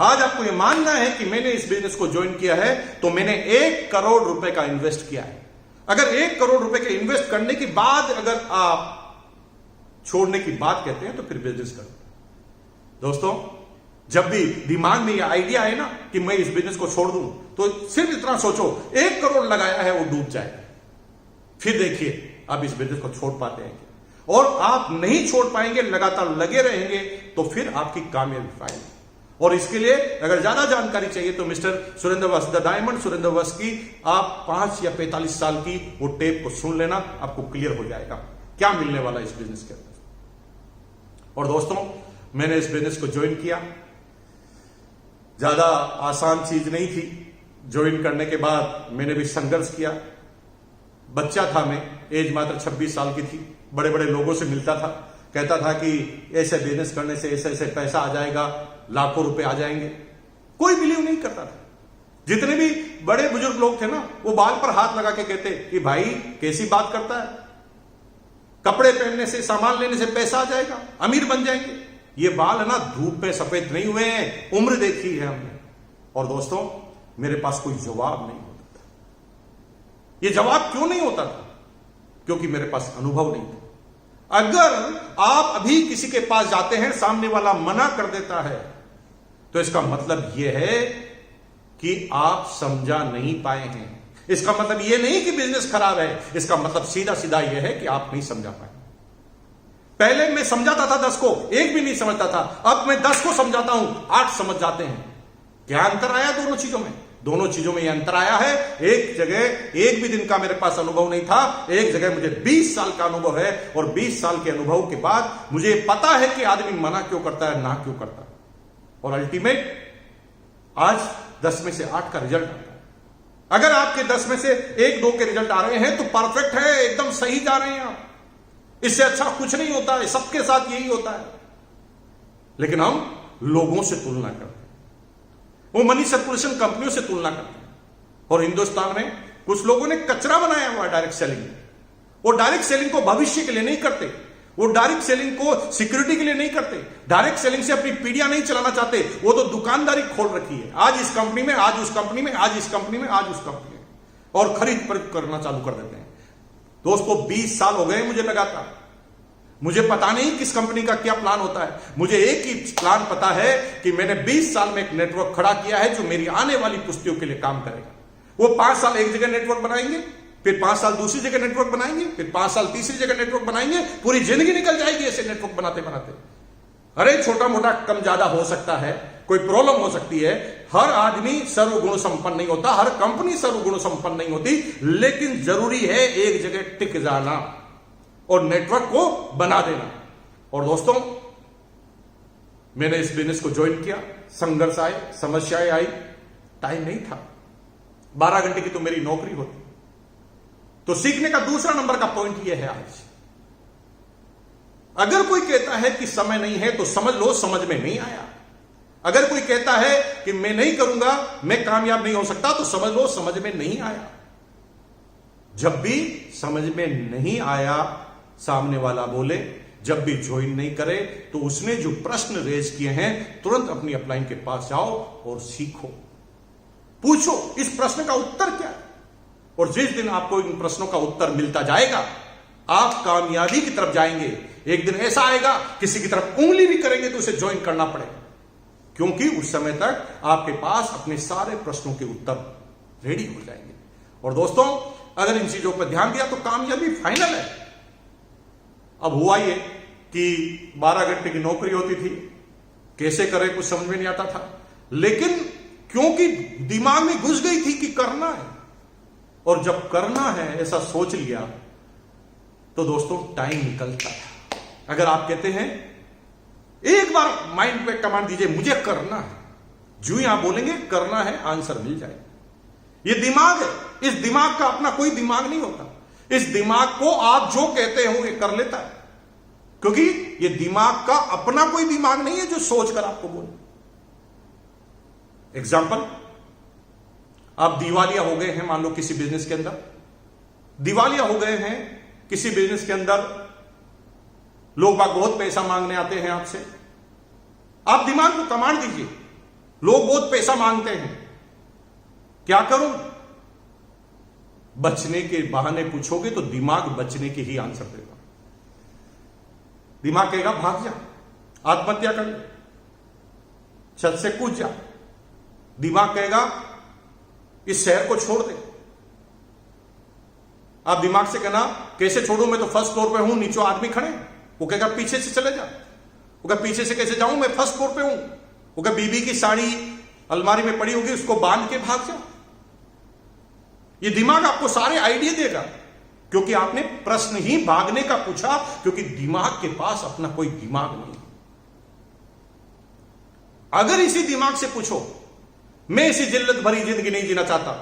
आज आपको यह मानना है कि मैंने इस बिजनेस को ज्वाइन किया है तो मैंने 1 करोड़ रुपए का इन्वेस्ट किया है। अगर 1 करोड़ रुपए के इन्वेस्ट करने के बाद अगर आप छोड़ने की बात कहते हैं तो फिर बिजनेस करो। दोस्तों, जब भी दिमाग में यह आइडिया है ना कि मैं इस बिजनेस को छोड़ दूं, तो सिर्फ इतना सोचो 1 करोड़ लगाया है वो डूब जाएगा। फिर देखिए आप इस बिजनेस को छोड़ पाते हैं। और आप नहीं छोड़ पाएंगे, लगातार लगे रहेंगे, तो फिर आपकी कामयाबी पाएंगे। और इसके लिए अगर ज्यादा जानकारी चाहिए तो मिस्टर सुरेंद्र वस, द डायमंड सुरेंद्र वस की आप 5 या 45 साल की वो टेप को सुन लेना, आपको क्लियर हो जाएगा क्या मिलने वाला इस बिजनेस के अंदर। और दोस्तों, मैंने इस बिजनेस को ज्वाइन किया, ज्यादा आसान चीज नहीं थी। ज्वाइन करने के बाद मैंने भी संघर्ष किया। बच्चा था मैं, एज मात्र 26 साल की थी। बड़े बड़े लोगों से मिलता था, कहता था कि ऐसे बिजनेस करने से ऐसे ऐसे पैसा आ जाएगा, लाखों रुपए आ जाएंगे। कोई बिलीव नहीं करता था। जितने भी बड़े बुजुर्ग लोग थे ना, वो बाल पर हाथ लगा के कहते कि भाई कैसी बात करता है, कपड़े पहनने से, सामान लेने से पैसा आ जाएगा, अमीर बन जाएंगे। ये बाल है ना, धूप पे सफेद नहीं हुए हैं, उम्र देखी है हमने। और दोस्तों, मेरे पास कोई जवाब नहीं होता था। ये जवाब क्यों नहीं होता था? क्योंकि मेरे पास अनुभव नहीं था। अगर आप अभी किसी के पास जाते हैं, सामने वाला मना कर देता है, तो इसका मतलब यह है कि आप समझा नहीं पाए हैं। इसका मतलब यह नहीं कि बिजनेस खराब है, इसका मतलब सीधा सीधा यह है कि आप नहीं समझा पाए। पहले मैं समझाता था 10 को, एक भी नहीं समझता था। अब मैं 10 को समझाता हूं, 8 समझ जाते हैं। क्या अंतर आया दोनों चीजों में? दोनों चीजों में यह अंतर आया है, एक जगह एक भी दिन का मेरे पास अनुभव नहीं था, एक जगह मुझे 20 साल का अनुभव है। और 20 साल के अनुभव के बाद मुझे पता है कि आदमी मना क्यों करता है, ना क्यों करता है। और अल्टीमेट आज 10 में से 8 का रिजल्ट आता है। अगर आपके 10 में से 1-2 के रिजल्ट आ रहे हैं तो परफेक्ट है, एकदम सही जा रहे हैं आप। इससे अच्छा कुछ नहीं होता है, सबके साथ यही होता है। लेकिन हम लोगों से तुलना करते हैं, वो मनी सर्कुलेशन कंपनियों से तुलना करते हैं। और हिंदुस्तान में कुछ लोगों ने कचरा बनाया हुआ है डायरेक्ट सेलिंग। वो डायरेक्ट सेलिंग को भविष्य के लिए नहीं करते, वो डायरेक्ट सेलिंग को सिक्योरिटी के लिए नहीं करते, डायरेक्ट सेलिंग से अपनी पीढ़ियां नहीं चलाना चाहते। वो तो दुकानदारी खोल रखी है, आज इस कंपनी में, आज उस कंपनी में, आज इस कंपनी में, आज उस कंपनी में, और खरीद फरोख्त करना चालू कर देते हैं। दोस्तों, 20 साल हो गए मुझे लगातार। मुझे पता नहीं किस कंपनी का क्या प्लान होता है। मुझे एक ही प्लान पता है कि मैंने 20 साल में एक नेटवर्क खड़ा किया है जो मेरी आने वाली पुश्तियों के लिए काम करेगा। वो 5 साल एक जगह नेटवर्क बनाएंगे, फिर 5 साल दूसरी जगह नेटवर्क बनाएंगे, फिर 5 साल तीसरी जगह नेटवर्क बनाएंगे। पूरी जिंदगी निकल जाएगी ऐसे नेटवर्क बनाते बनाते। अरे छोटा मोटा कम ज्यादा हो सकता है, कोई प्रॉब्लम हो सकती है। हर आदमी सर्वगुण संपन्न नहीं होता, हर कंपनी सर्वगुण संपन्न नहीं होती, लेकिन जरूरी है एक जगह टिक जाना और नेटवर्क को बना देना। और दोस्तों, मैंने इस बिजनेस को ज्वाइन किया, संघर्ष आए, समस्याएं आई, टाइम नहीं था। 12 घंटे की तो मेरी नौकरी होती। तो सीखने का दूसरा नंबर का पॉइंट यह है, आज अगर कोई कहता है कि समय नहीं है तो समझ लो समझ में नहीं आया। अगर कोई कहता है कि मैं नहीं करूंगा, मैं कामयाब नहीं हो सकता, तो समझ लो समझ में नहीं आया। जब भी समझ में नहीं आया, सामने वाला बोले, जब भी ज्वाइन नहीं करे, तो उसने जो प्रश्न रेज किए हैं तुरंत अपनी अपलाइन के पास जाओ और सीखो, पूछो इस प्रश्न का उत्तर क्या है। और जिस दिन आपको इन प्रश्नों का उत्तर मिलता जाएगा, आप कामयाबी की तरफ जाएंगे। एक दिन ऐसा आएगा, किसी की तरफ उंगली भी करेंगे तो उसे ज्वाइन करना पड़ेगा, क्योंकि उस समय तक आपके पास अपने सारे प्रश्नों के उत्तर रेडी हो जाएंगे। और दोस्तों, अगर इन चीजों पर ध्यान दिया तो कामयाबी फाइनल है। अब हुआ ये कि 12 घंटे की नौकरी होती थी, कैसे करे कुछ समझ में नहीं आता था, लेकिन क्योंकि दिमाग में घुस गई थी कि करना है, और जब करना है ऐसा सोच लिया, तो दोस्तों टाइम निकलता है। अगर आप कहते हैं, एक बार माइंड पे कमांड दीजिए, मुझे करना है, जो ही आप बोलेंगे करना है, आंसर मिल जाएगा। ये दिमाग है, इस दिमाग का अपना कोई दिमाग नहीं होता। इस दिमाग को आप जो कहते हो ये कर लेता है, क्योंकि ये दिमाग का अपना कोई दिमाग नहीं है जो सोचकर आपको बोले। एग्जाम्पल, आप दिवालिया हो गए हैं, मान लो किसी बिजनेस के अंदर दिवालिया हो गए हैं, किसी बिजनेस के अंदर लोग बाग बहुत पैसा मांगने आते हैं आपसे। आप दिमाग को कमांड दीजिए, लोग बहुत पैसा मांगते हैं, क्या करूं? बचने के बहाने पूछोगे तो दिमाग बचने के ही आंसर देगा। दिमाग कहेगा भाग जा, आत्महत्या कर ले, छत से कूद जा। दिमाग कहेगा इस शहर को छोड़ दे। आप दिमाग से कहना कैसे छोड़ू, मैं तो फर्स्ट फ्लोर पे हूं, नीचे आदमी खड़े, वो कहेगा पीछे से चले जा। वो कहेगा पीछे से कैसे जाऊं, मैं फर्स्ट फ्लोर पे हूं। वो कहेगा बीबी की साड़ी अलमारी में पड़ी होगी, उसको बांध के भाग जाओ। ये दिमाग आपको सारे आइडिया देगा, क्योंकि आपने प्रश्न ही भागने का पूछा, क्योंकि दिमाग के पास अपना कोई दिमाग नहीं। अगर इसी दिमाग से पूछो, मैं इसी जिल्लत भरी जिंदगी नहीं जीना चाहता,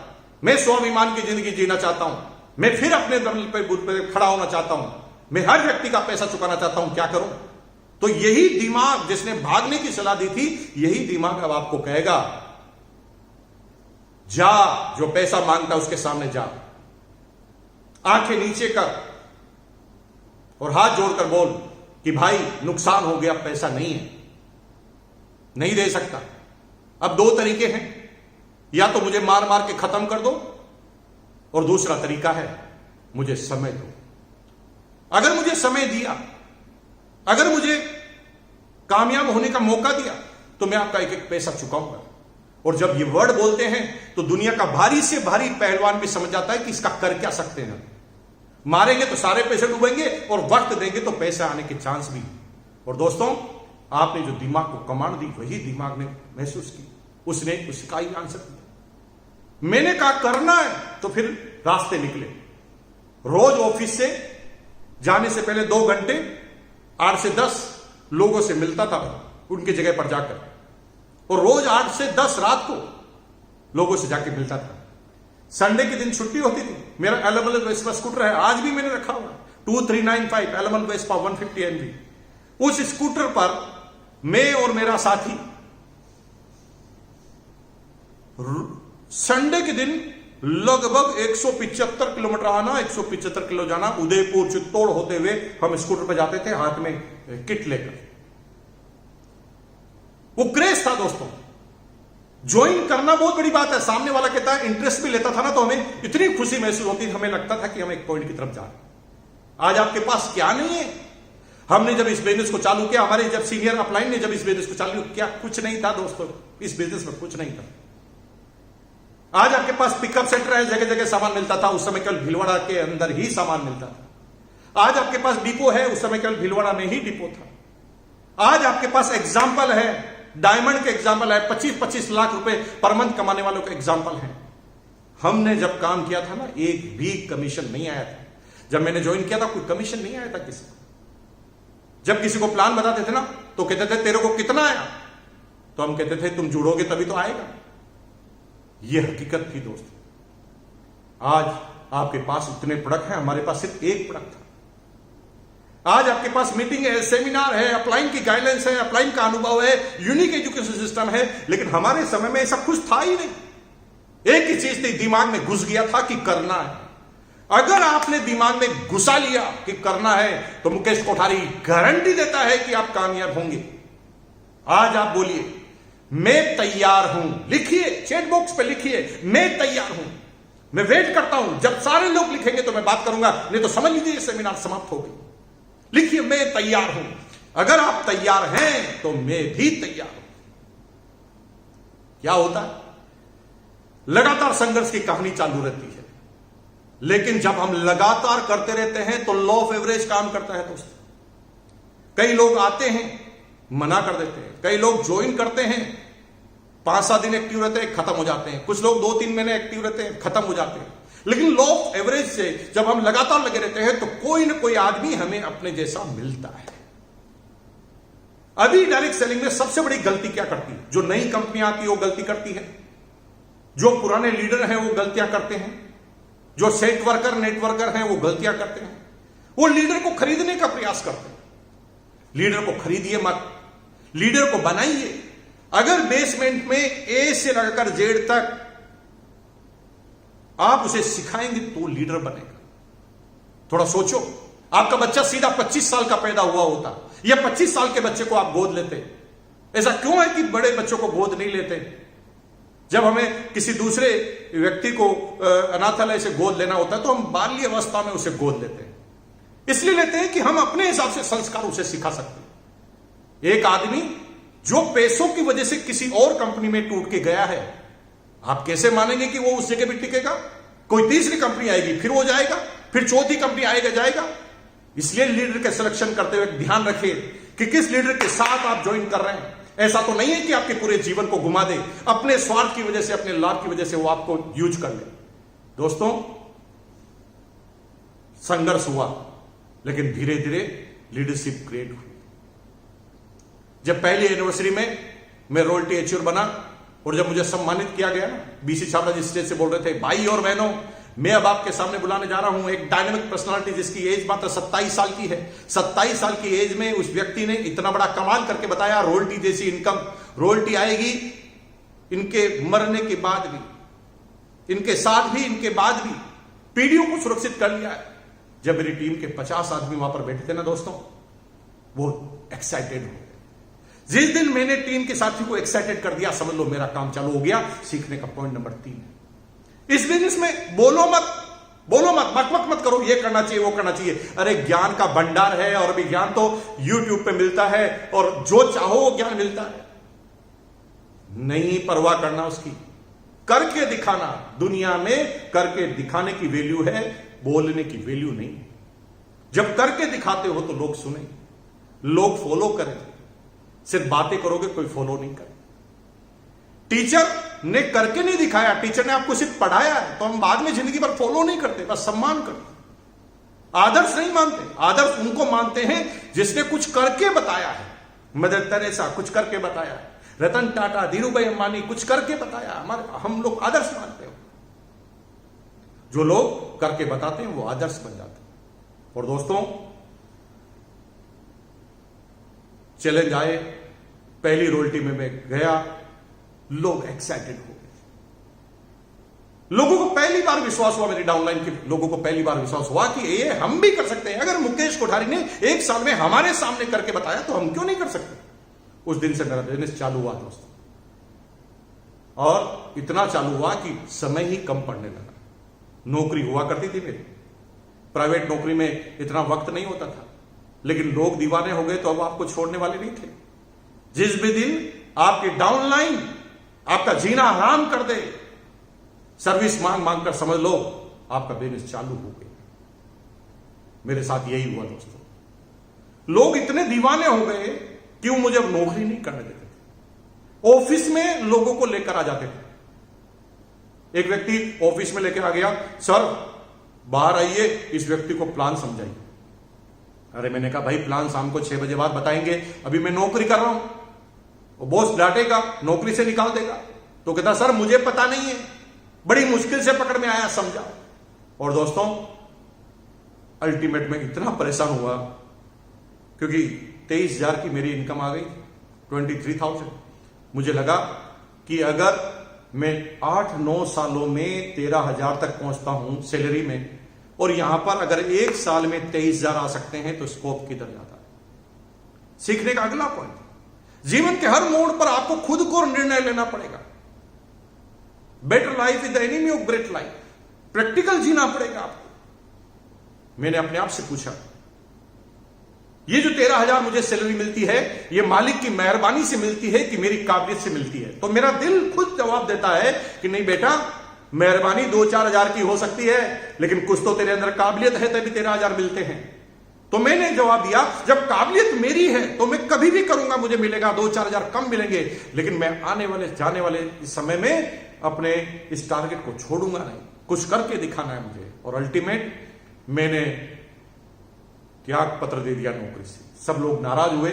मैं स्वाभिमान की जिंदगी जीना चाहता हूं, मैं फिर अपने दम पे खड़ा होना चाहता हूं, मैं हर व्यक्ति का पैसा चुकाना चाहता हूं, क्या करूं? तो यही दिमाग जिसने भागने की सलाह दी थी, यही दिमाग अब आपको कहेगा जा, जो पैसा मांगता उसके सामने जा, आंखें नीचे कर और हाथ जोड़कर बोल कि भाई नुकसान हो गया, पैसा नहीं है, नहीं दे सकता। अब दो तरीके हैं, या तो मुझे मार मार के खत्म कर दो, और दूसरा तरीका है मुझे समय दो। अगर मुझे समय दिया, अगर मुझे कामयाब होने का मौका दिया, तो मैं आपका एक एक पैसा चुकाऊंगा। और जब ये वर्ड बोलते हैं तो दुनिया का भारी से भारी पहलवान भी समझ जाता है कि इसका कर क्या सकते हैं। मारेंगे तो सारे पैसे डूबेंगे, और वक्त देंगे तो पैसे आने के चांस भी। और दोस्तों, आपने जो दिमाग को कमांड दी, वही दिमाग ने महसूस की, उसने उसका ही आंसर दिया। मैंने कहा करना है, तो फिर रास्ते निकले। रोज ऑफिस से जाने से पहले 2 घंटे 8 से 10 लोगों से मिलता था उनकी जगह पर जाकर, और रोज 8 से 10 रात को लोगों से जाके मिलता था। संडे के दिन छुट्टी होती थी। मेरा एलेबल वेस्पा स्कूटर है, आज भी मैंने रखा हुआ 2395 एलेबल वेस्पा 150 NV। उस स्कूटर पर मैं और मेरा साथी संडे के दिन लगभग 175 किलोमीटर आना, 175 किलो जाना, उदयपुर चित्तौड़ होते हुए हम स्कूटर पर जाते थे, हाथ में किट लेकर। वो क्रेज था दोस्तों। ज्वाइन करना बहुत बड़ी बात है। सामने वाला कहता है, इंटरेस्ट भी लेता था ना, तो हमें इतनी खुशी महसूस होती थी, हमें लगता था कि हम एक पॉइंट की तरफ जा रहे हैं। आज आपके पास क्या नहीं है। हमने जब इस बिजनेस को चालू किया, हमारे जब सीनियर अपलाइन ने जब इस बिजनेस को चालू किया, कुछ नहीं था दोस्तों, इस बिजनेस में कुछ नहीं था। आज आपके पास पिकअप सेंटर है, जगह जगह सामान मिलता था। उस समय केवल भीलवाड़ा के अंदर ही सामान मिलता था। आज आपके पास डिपो है, उस समय केवल भीलवाड़ा में ही डिपो था। आज आपके पास एग्जाम्पल है, डायमंड के एग्जाम्पल है, 25-25 लाख रुपए पर मंथ कमाने वालों का एग्जाम्पल है। हमने जब काम किया था ना, एक भी कमीशन नहीं आया था। जब मैंने ज्वाइन किया था, कोई कमीशन नहीं आया था किसी को। जब किसी को प्लान बताते थे ना, तो कहते थे तेरे को कितना आया, तो हम कहते थे तुम जुड़ोगे तभी तो आएगा। यह हकीकत थी दोस्तों। आज आपके पास इतने प्रोडक्ट हैं, हमारे पास सिर्फ एक प्रोडक्ट था। आज आपके पास मीटिंग है, सेमिनार है, अपलाइन की गाइडलाइंस है, अपलाइन का अनुभव है, यूनिक एजुकेशन सिस्टम है, लेकिन हमारे समय में ऐसा कुछ था ही नहीं। एक ही चीज थी, दिमाग में घुस गया था कि करना है। अगर आपने दिमाग में घुसा लिया कि करना है, तो मुकेश कोठारी गारंटी देता है कि आप कामयाब होंगे। आज आप बोलिए मैं तैयार हूं, लिखिए, चैट बॉक्स पे लिखिए मैं तैयार हूं। मैं वेट करता हूं, जब सारे लोग लिखेंगे तो मैं बात करूंगा, नहीं तो समझ लीजिए सेमिनार समाप्त हो गई। लिखिए मैं तैयार हूं। अगर आप तैयार हैं तो मैं भी तैयार हूं। क्या होता है, लगातार संघर्ष की कहानी चालू रहती है, लेकिन जब हम लगातार करते रहते हैं तो लॉ ऑफ एवरेज काम करता है दोस्तों। कई लोग आते हैं, मना कर देते हैं। कई लोग ज्वाइन करते हैं, 5-7 दिन एक्टिव रहते हैं, खत्म हो जाते हैं। कुछ लोग 2-3 महीने एक्टिव रहते हैं, खत्म हो जाते हैं। लेकिन लॉ ऑफ एवरेज से जब हम लगातार लगे रहते हैं, तो कोई ना कोई आदमी हमें अपने जैसा मिलता है। अभी डायरेक्ट सेलिंग में सबसे बड़ी गलती क्या करती है? जो नई कंपनियां आती है वो गलती करती है, जो पुराने लीडर हैं वो गलतियां करते हैं, जो सेट वर्कर नेटवर्कर हैं वो गलतियां करते हैं। वो लीडर को खरीदने का प्रयास करते हैं। लीडर को खरीदिए मत, लीडर को बनाइए। अगर बेसमेंट में ए से लगाकर जेड तक आप उसे सिखाएंगे तो लीडर बनेगा। थोड़ा सोचो, आपका बच्चा सीधा 25 साल का पैदा हुआ होता, या 25 साल के बच्चे को आप गोद लेते। ऐसा क्यों है कि बड़े बच्चों को गोद नहीं लेते? जब हमें किसी दूसरे व्यक्ति को अनाथालय से गोद लेना होता है तो हम बाल्य अवस्था में उसे गोद लेते हैं। इसलिए लेते हैं कि हम अपने हिसाब से संस्कार उसे सिखा सकते हैं। एक आदमी जो पैसों की वजह से किसी और कंपनी में टूट के गया है, आप कैसे मानेंगे कि वो उस जगह भी टिकेगा? कोई तीसरी कंपनी आएगी, फिर वो जाएगा, फिर चौथी कंपनी आएगा जाएगा। इसलिए लीडर के सिलेक्शन करते हुए ध्यान रखिए कि किस लीडर के साथ आप ज्वाइन कर रहे हैं। ऐसा तो नहीं है कि आपके पूरे जीवन को घुमा दे, अपने स्वार्थ की वजह से, अपने लाभ की वजह से वो आपको यूज कर ले। दोस्तों, संघर्ष हुआ, लेकिन धीरे धीरे लीडरशिप क्रिएट हुई। जब पहली एनिवर्सरी में मैं रॉयल्टी एच्योर बना और जब मुझे सम्मानित किया गया, बीसी छाबड़ा जी स्टेज से बोल रहे थे, भाई और बहनों, मैं अब आपके सामने बुलाने जा रहा हूं एक डायनामिक पर्सनालिटी जिसकी एज मात्र 27 साल की है। 27 साल की एज में उस व्यक्ति ने इतना बड़ा कमाल करके बताया, रॉयल्टी जैसी इनकम, रॉयल्टी आएगी इनके मरने के बाद भी, इनके साथ भी, इनके बाद भी, पीढ़ियों को सुरक्षित कर लिया है। जब मेरी टीम के 50 आदमी वहां पर बैठे थे ना दोस्तों, वो एक्साइटेड हो गए। जिस दिन मैंने टीम के साथी को एक्साइटेड कर दिया, समझ लो मेरा काम चालू हो गया। सीखने का पॉइंट नंबर 3 है, इस बिजनेस में बोलो मत, बकबक मत करो, ये करना चाहिए, वो करना चाहिए। अरे ज्ञान का भंडार है और अभी ज्ञान तो यूट्यूब पे मिलता है और जो चाहो वो ज्ञान मिलता है। नहीं परवाह करना उसकी, करके दिखाना। दुनिया में करके दिखाने की वैल्यू है, बोलने की वैल्यू नहीं। जब करके दिखाते हो तो लोग सुने, लोग फॉलो करें। सिर्फ बातें करोगे कोई फॉलो नहीं करे। टीचर ने करके नहीं दिखाया, टीचर ने आपको सिर्फ पढ़ाया है, तो हम बाद में जिंदगी भर फॉलो नहीं करते, बस सम्मान करते। आदर्श नहीं मानते, आदर्श उनको मानते हैं जिसने कुछ करके बताया है। मदर तेरेसा कुछ करके बताया है, रतन टाटा, धीरूभाई अंबानी कुछ करके बताया। हम लोग आदर्श मानते हो। जो लोग करके बताते हैं वो आदर्श बन जाते हैं। और दोस्तों, चैलेंज आए, पहली रॉयल्टी में मैं गया, लोग एक्साइटेड हो गए। लोगों को पहली बार विश्वास हुआ, मेरी डाउनलाइन के लोगों को पहली बार विश्वास हुआ कि ये हम भी कर सकते हैं। अगर मुकेश कोठारी ने 1 साल में हमारे सामने करके बताया तो हम क्यों नहीं कर सकते। उस दिन से मेरा बिजनेस चालू हुआ दोस्तों, और इतना चालू हुआ कि समय ही कम पड़ने लगा। नौकरी हुआ करती थी मेरी, प्राइवेट नौकरी में इतना वक्त नहीं होता था, लेकिन लोग दीवाने हो गए तो अब आपको छोड़ने वाले नहीं थे। जिस भी दिन आपकी डाउनलाइन आपका जीना हराम कर दे, सर्विस मांग मांग कर, समझ लो आपका बिजनेस चालू हो गया। मेरे साथ यही हुआ दोस्तों। लोग इतने दीवाने हो गए कि वो मुझे अब नौकरी नहीं करने देते थे। ऑफिस में लोगों को लेकर आ जाते थे। एक व्यक्ति ऑफिस में लेकर आ गया, सर बाहर आइए, इस व्यक्ति को प्लान समझाइए। अरे मैंने कहा, भाई प्लान शाम को 6 बजे बाद बताएंगे, अभी मैं नौकरी कर रहा हूं। वो बॉस डांटेगा, नौकरी से निकाल देगा। तो कहता, सर मुझे पता नहीं है, बड़ी मुश्किल से पकड़ में आया, समझाओ। और दोस्तों, अल्टीमेट में इतना परेशान हुआ क्योंकि 23,000 की मेरी इनकम आ गई, 23,000। मुझे लगा कि अगर मैं 8-9 सालों में 13,000 तक पहुंचता हूं सैलरी में, और यहां पर अगर 1 साल में 23,000 आ सकते हैं, तो स्कोप किधर जाता है। सीखने का अगला पॉइंट, जीवन के हर मोड़ पर आपको खुद को निर्णय लेना पड़ेगा। Better life is the enemy of great life. Practical जीना पड़ेगा आपको। मैंने अपने आप से पूछा, ये जो 13,000 मुझे सैलरी मिलती है, ये मालिक की मेहरबानी से मिलती है कि मेरी काबिलियत से मिलती है? तो मेरा दिल खुद जवाब देता है कि नहीं बेटा, मेहरबानी 2-4 हजार की हो सकती है, लेकिन कुछ तो तेरे अंदर काबिलियत है, तभी 13,000 मिलते हैं। तो मैंने जवाब दिया, जब काबिलियत मेरी है तो मैं कभी भी करूंगा, मुझे मिलेगा 2-4 हजार कम मिलेंगे, लेकिन मैं आने वाले जाने वाले इस समय में अपने इस टारगेट को छोड़ूंगा नहीं। कुछ करके दिखाना है मुझे। और अल्टीमेट मैंने त्याग पत्र दे दिया नौकरी से। सब लोग नाराज हुए,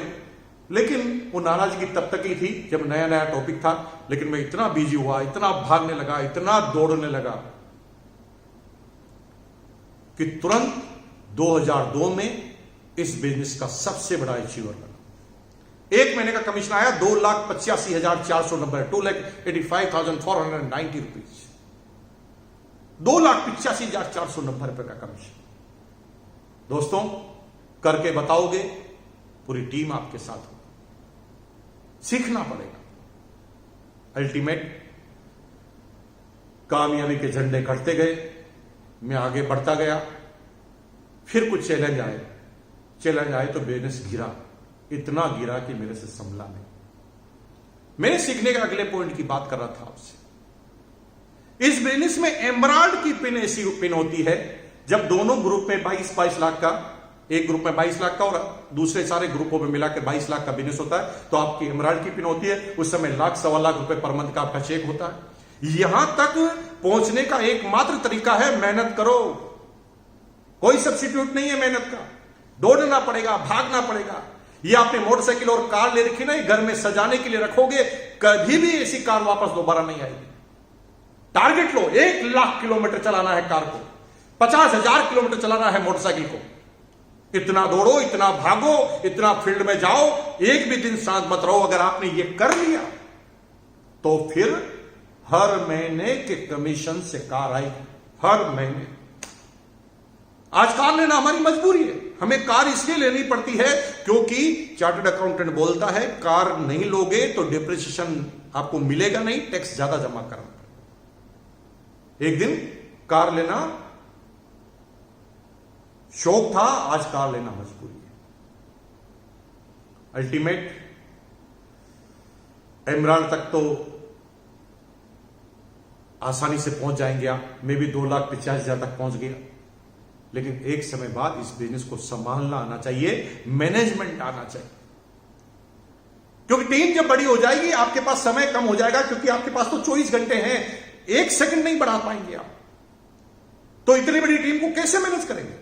लेकिन वो नाराजगी तब तक ही थी जब नया नया टॉपिक था। लेकिन मैं इतना बिजी हुआ, इतना भागने लगा, इतना दौड़ने लगा कि तुरंत 2002 में इस बिजनेस का सबसे बड़ा अचीवर बना। 1 महीने का कमीशन आया 2,85,490, 2,85,490 रुपीज, 2,85,490 रुपए का कमीशन। दोस्तों, करके बताओगे, पूरी टीम आपके साथ होगी। सीखना पड़ेगा। अल्टीमेट कामयाबी के झंडे कटते गए, मैं आगे बढ़ता गया। फिर कुछ चैलेंज आए तो बिजनेस गिरा, इतना गिरा कि मेरे से संभला नहीं। मैंने सीखने के अगले पॉइंट की बात कर रहा था आपसे। इस बिजनेस में एमराल्ड की पिन ऐसी पिन होती है जब दोनों ग्रुप में 22-22 लाख का, एक ग्रुप में 22 लाख का और दूसरे सारे ग्रुपों में मिलाकर 22 लाख का बिजनेस होता है, तो आपकी एमराल्ड की पिन होती है, उस समय लाख सवा लाख रुपए पर मंथ का आपका चेक होता है। यहां तक पहुंचने का एकमात्र तरीका है मेहनत करो। कोई सब्स्टिट्यूट नहीं है मेहनत का। दौड़ना पड़ेगा, भागना पड़ेगा। ये आपने मोटरसाइकिल और कार ले रखी ना, घर में सजाने के लिए रखोगे, कभी भी ऐसी कार वापस दोबारा नहीं आएगी। टारगेट लो, 1 लाख किलोमीटर चलाना है कार को, 50,000 किलोमीटर चलाना है मोटरसाइकिल को। इतना दौड़ो, इतना भागो, इतना फील्ड में जाओ, एक भी दिन शांत मत रहो। अगर आपने ये कर लिया तो फिर हर महीने के कमीशन से कार आएगी, हर महीने। आज कार लेना हमारी मजबूरी है। हमें कार इसलिए लेनी पड़ती है क्योंकि चार्टर्ड अकाउंटेंट बोलता है कार नहीं लोगे तो डिप्रिसिएशन आपको मिलेगा नहीं, टैक्स ज्यादा जमा करना पड़ेगा। एक दिन कार लेना शौक था, आज कार लेना मजबूरी है। अल्टीमेट एमराल्ड तक तो आसानी से पहुंच जाएंगे आप, मे भी 2,50,000 तक पहुंच गया। लेकिन एक समय बाद इस बिजनेस को संभालना आना चाहिए, मैनेजमेंट आना चाहिए। क्योंकि टीम जब बड़ी हो जाएगी, आपके पास समय कम हो जाएगा, क्योंकि आपके पास तो 24 घंटे हैं, 1 सेकंड नहीं बढ़ा पाएंगे आप। तो इतनी बड़ी टीम को कैसे मैनेज करेंगे?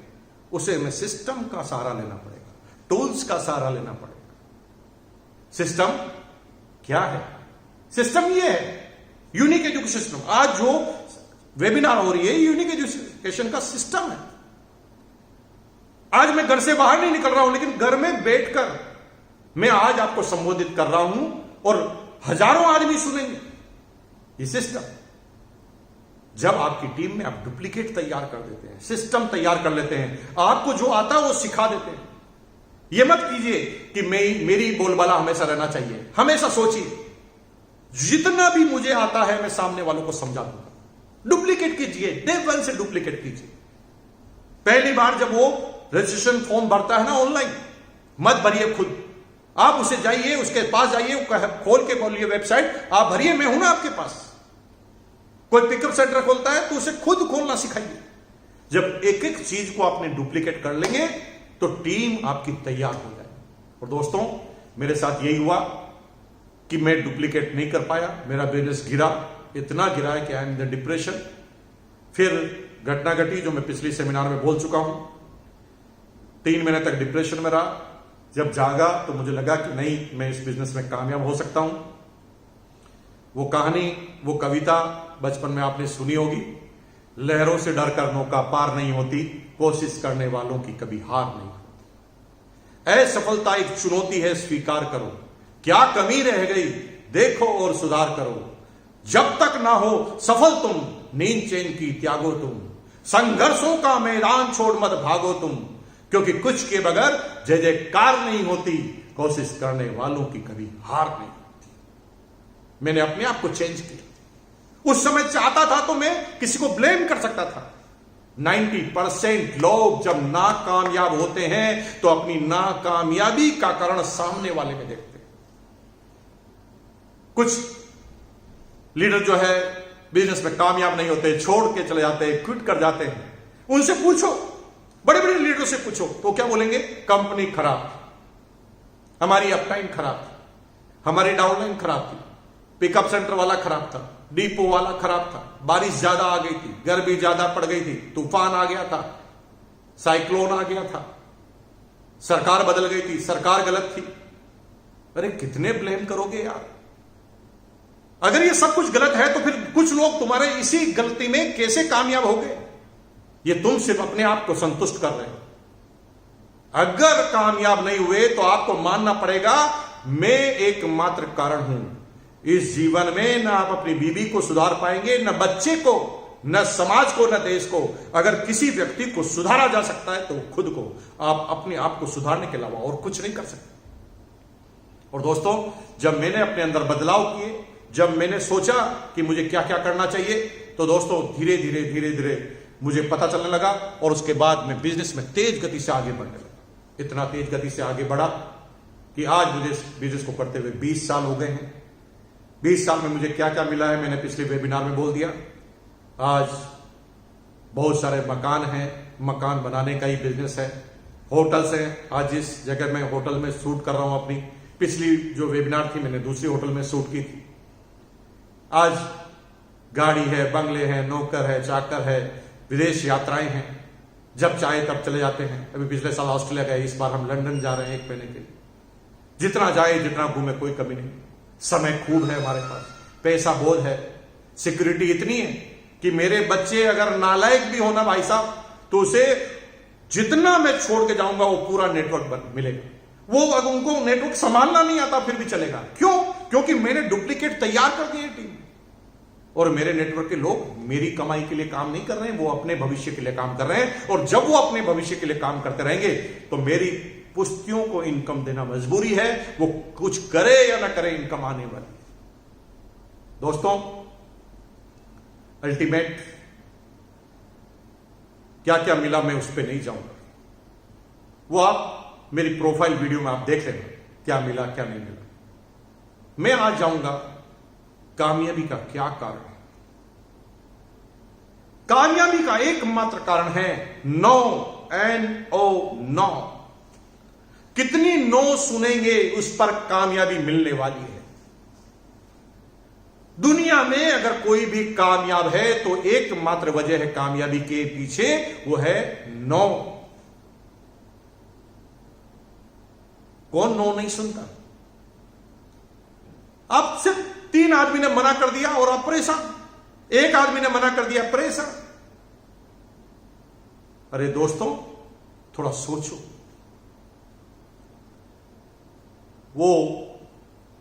उसे हमें सिस्टम का सहारा लेना पड़ेगा, टूल्स का सहारा लेना पड़ेगा। सिस्टम क्या है? सिस्टम ये है यूनिक एजुकेशन सिस्टम। आज जो वेबिनार हो रही है, यूनिक एजुकेशन का सिस्टम है। आज मैं घर से बाहर नहीं निकल रहा हूं, लेकिन घर में बैठकर मैं आज आपको संबोधित कर रहा हूं और हजारों आदमी सुनेंगे। ये सिस्टम, जब आपकी टीम में आप डुप्लीकेट तैयार कर देते हैं, सिस्टम तैयार कर लेते हैं, आपको जो आता है वो सिखा देते हैं। यह मत कीजिए कि मेरी बोलबाला हमेशा रहना चाहिए। हमेशा सोचिए जितना भी मुझे आता है मैं सामने वालों को समझा दूंगा। डुप्लीकेट कीजिए, डे 1 से डुप्लीकेट कीजिए। पहली बार जब वो रजिस्ट्रेशन फॉर्म भरता है ना ऑनलाइन, मत भरिए खुद। आप उसे जाइए, उसके पास जाइए, खोल के बोलिए वेबसाइट, आप भरिए, मैं हूं ना आपके पास। कोई पिकअप सेंटर खोलता है तो उसे खुद खोलना सिखाइए। जब एक एक चीज को आपने डुप्लीकेट कर लेंगे तो टीम आपकी तैयार हो जाएगी। और दोस्तों, मेरे साथ यही हुआ कि मैं डुप्लीकेट नहीं कर पाया, मेरा बिजनेस गिरा, इतना गिरा है कि आई एम द डिप्रेशन। फिर घटना घटी जो मैं पिछली सेमिनार में बोल चुका हूं। 3 महीने तक डिप्रेशन में रहा। जब जागा तो मुझे लगा कि नहीं, मैं इस बिजनेस में कामयाब हो सकता हूं। वो कहानी, वो कविता बचपन में आपने सुनी होगी, लहरों से डरकर नौका पार नहीं होती, कोशिश करने वालों की कभी हार नहीं होती। असफलता एक चुनौती है, स्वीकार करो। क्या कमी रह गई देखो और सुधार करो। जब तक ना हो सफल तुम, नींद चैन की त्यागो तुम। संघर्षों का मैदान छोड़ मत भागो तुम, क्योंकि कुछ के बगैर जय जयकार नहीं होती, कोशिश करने वालों की कभी हार नहीं होती। मैंने अपने आप को चेंज किया। उस समय चाहता था तो मैं किसी को ब्लेम कर सकता था। 90% लोग जब नाकामयाब होते हैं तो अपनी नाकामयाबी का कारण सामने वाले में देखते हैं। कुछ लीडर जो है बिजनेस में कामयाब नहीं होते, छोड़ के चले जाते हैं, क्विट कर जाते हैं। उनसे पूछो, बड़े बड़े लीडरों से पूछो तो क्या बोलेंगे? कंपनी खराब थी, हमारी अपटाइम खराब थी, हमारी डाउनलाइन खराब थी, पिकअप सेंटर वाला खराब था, डिपो वाला खराब था, बारिश ज्यादा आ गई थी, गर्मी ज्यादा पड़ गई थी, तूफान आ गया था, साइक्लोन आ गया था, सरकार बदल गई थी, सरकार गलत थी। अरे कितने ब्लेम करोगे यार? अगर ये सब कुछ गलत है तो फिर कुछ लोग तुम्हारे इसी गलती में कैसे कामयाब हो गए? ये तुम सिर्फ अपने आप को संतुष्ट कर रहे हो। अगर कामयाब नहीं हुए तो आपको मानना पड़ेगा मैं एकमात्र कारण हूं। इस जीवन में ना आप अपनी बीवी को सुधार पाएंगे, न बच्चे को, न समाज को, न देश को। अगर किसी व्यक्ति को सुधारा जा सकता है तो खुद को। आप अपने आप को सुधारने के अलावा और कुछ नहीं कर सकते। और दोस्तों, जब मैंने अपने अंदर बदलाव किए, जब मैंने सोचा कि मुझे क्या क्या करना चाहिए, तो दोस्तों धीरे धीरे मुझे पता चलने लगा। और उसके बाद मैं बिजनेस में तेज गति से आगे बढ़ने लगा। इतना तेज गति से आगे बढ़ा कि आज मुझे बिजनेस को करते हुए 20 साल हो गए हैं। 20 साल में मुझे क्या क्या मिला है मैंने पिछले वेबिनार में बोल दिया। आज बहुत सारे मकान हैं, मकान बनाने का ही बिजनेस है, होटल्स हैं। आज जिस जगह मैं होटल में शूट कर रहा हूं, अपनी पिछली जो वेबिनार थी मैंने दूसरी होटल में शूट की थी। आज गाड़ी है, बंगले हैं, नौकर है, चाकर है, विदेश यात्राएं हैं, जब चाहे तब चले जाते हैं। अभी पिछले साल ऑस्ट्रेलिया गए, इस बार हम लंदन जा रहे हैं 1 महीने के लिए। जितना जाए जितना घूमे कोई कमी नहीं। समय खूब है हमारे पास, पैसा बहुत है, सिक्योरिटी इतनी है कि मेरे बच्चे अगर नालायक भी होना भाई साहब, तो उसे जितना मैं छोड़ के जाऊंगा वो पूरा नेटवर्क मिलेगा। वो अगर उनको नेटवर्क संभालना नहीं आता फिर भी चलेगा। क्यों? क्योंकि मैंने डुप्लीकेट तैयार कर दिए टीम। और मेरे नेटवर्क के लोग मेरी कमाई के लिए काम नहीं कर रहे हैं, वो अपने भविष्य के लिए काम कर रहे हैं। और जब वो अपने भविष्य के लिए काम करते रहेंगे तो मेरी पुश्तियों को इनकम देना मजबूरी है। वो कुछ करे या ना करे, इनकम आने वाली। दोस्तों, अल्टीमेट क्या क्या मिला मैं उस पर नहीं जाऊंगा, वो आप मेरी प्रोफाइल वीडियो में आप देख लेना क्या मिला क्या नहीं मिला। मैं आज जाऊंगा कामयाबी का क्या कारण है। कामयाबी का एकमात्र कारण है नो, NO, नो। कितनी नो सुनेंगे उस पर कामयाबी मिलने वाली है। दुनिया में अगर कोई भी कामयाब है तो एकमात्र वजह है कामयाबी के पीछे, वो है नो। कौन नो नहीं सुनता? अब सिर्फ 3 आदमी ने मना कर दिया और आप परेशान। 1 आदमी ने मना कर दिया, परेशान। अरे दोस्तों, थोड़ा सोचो। वो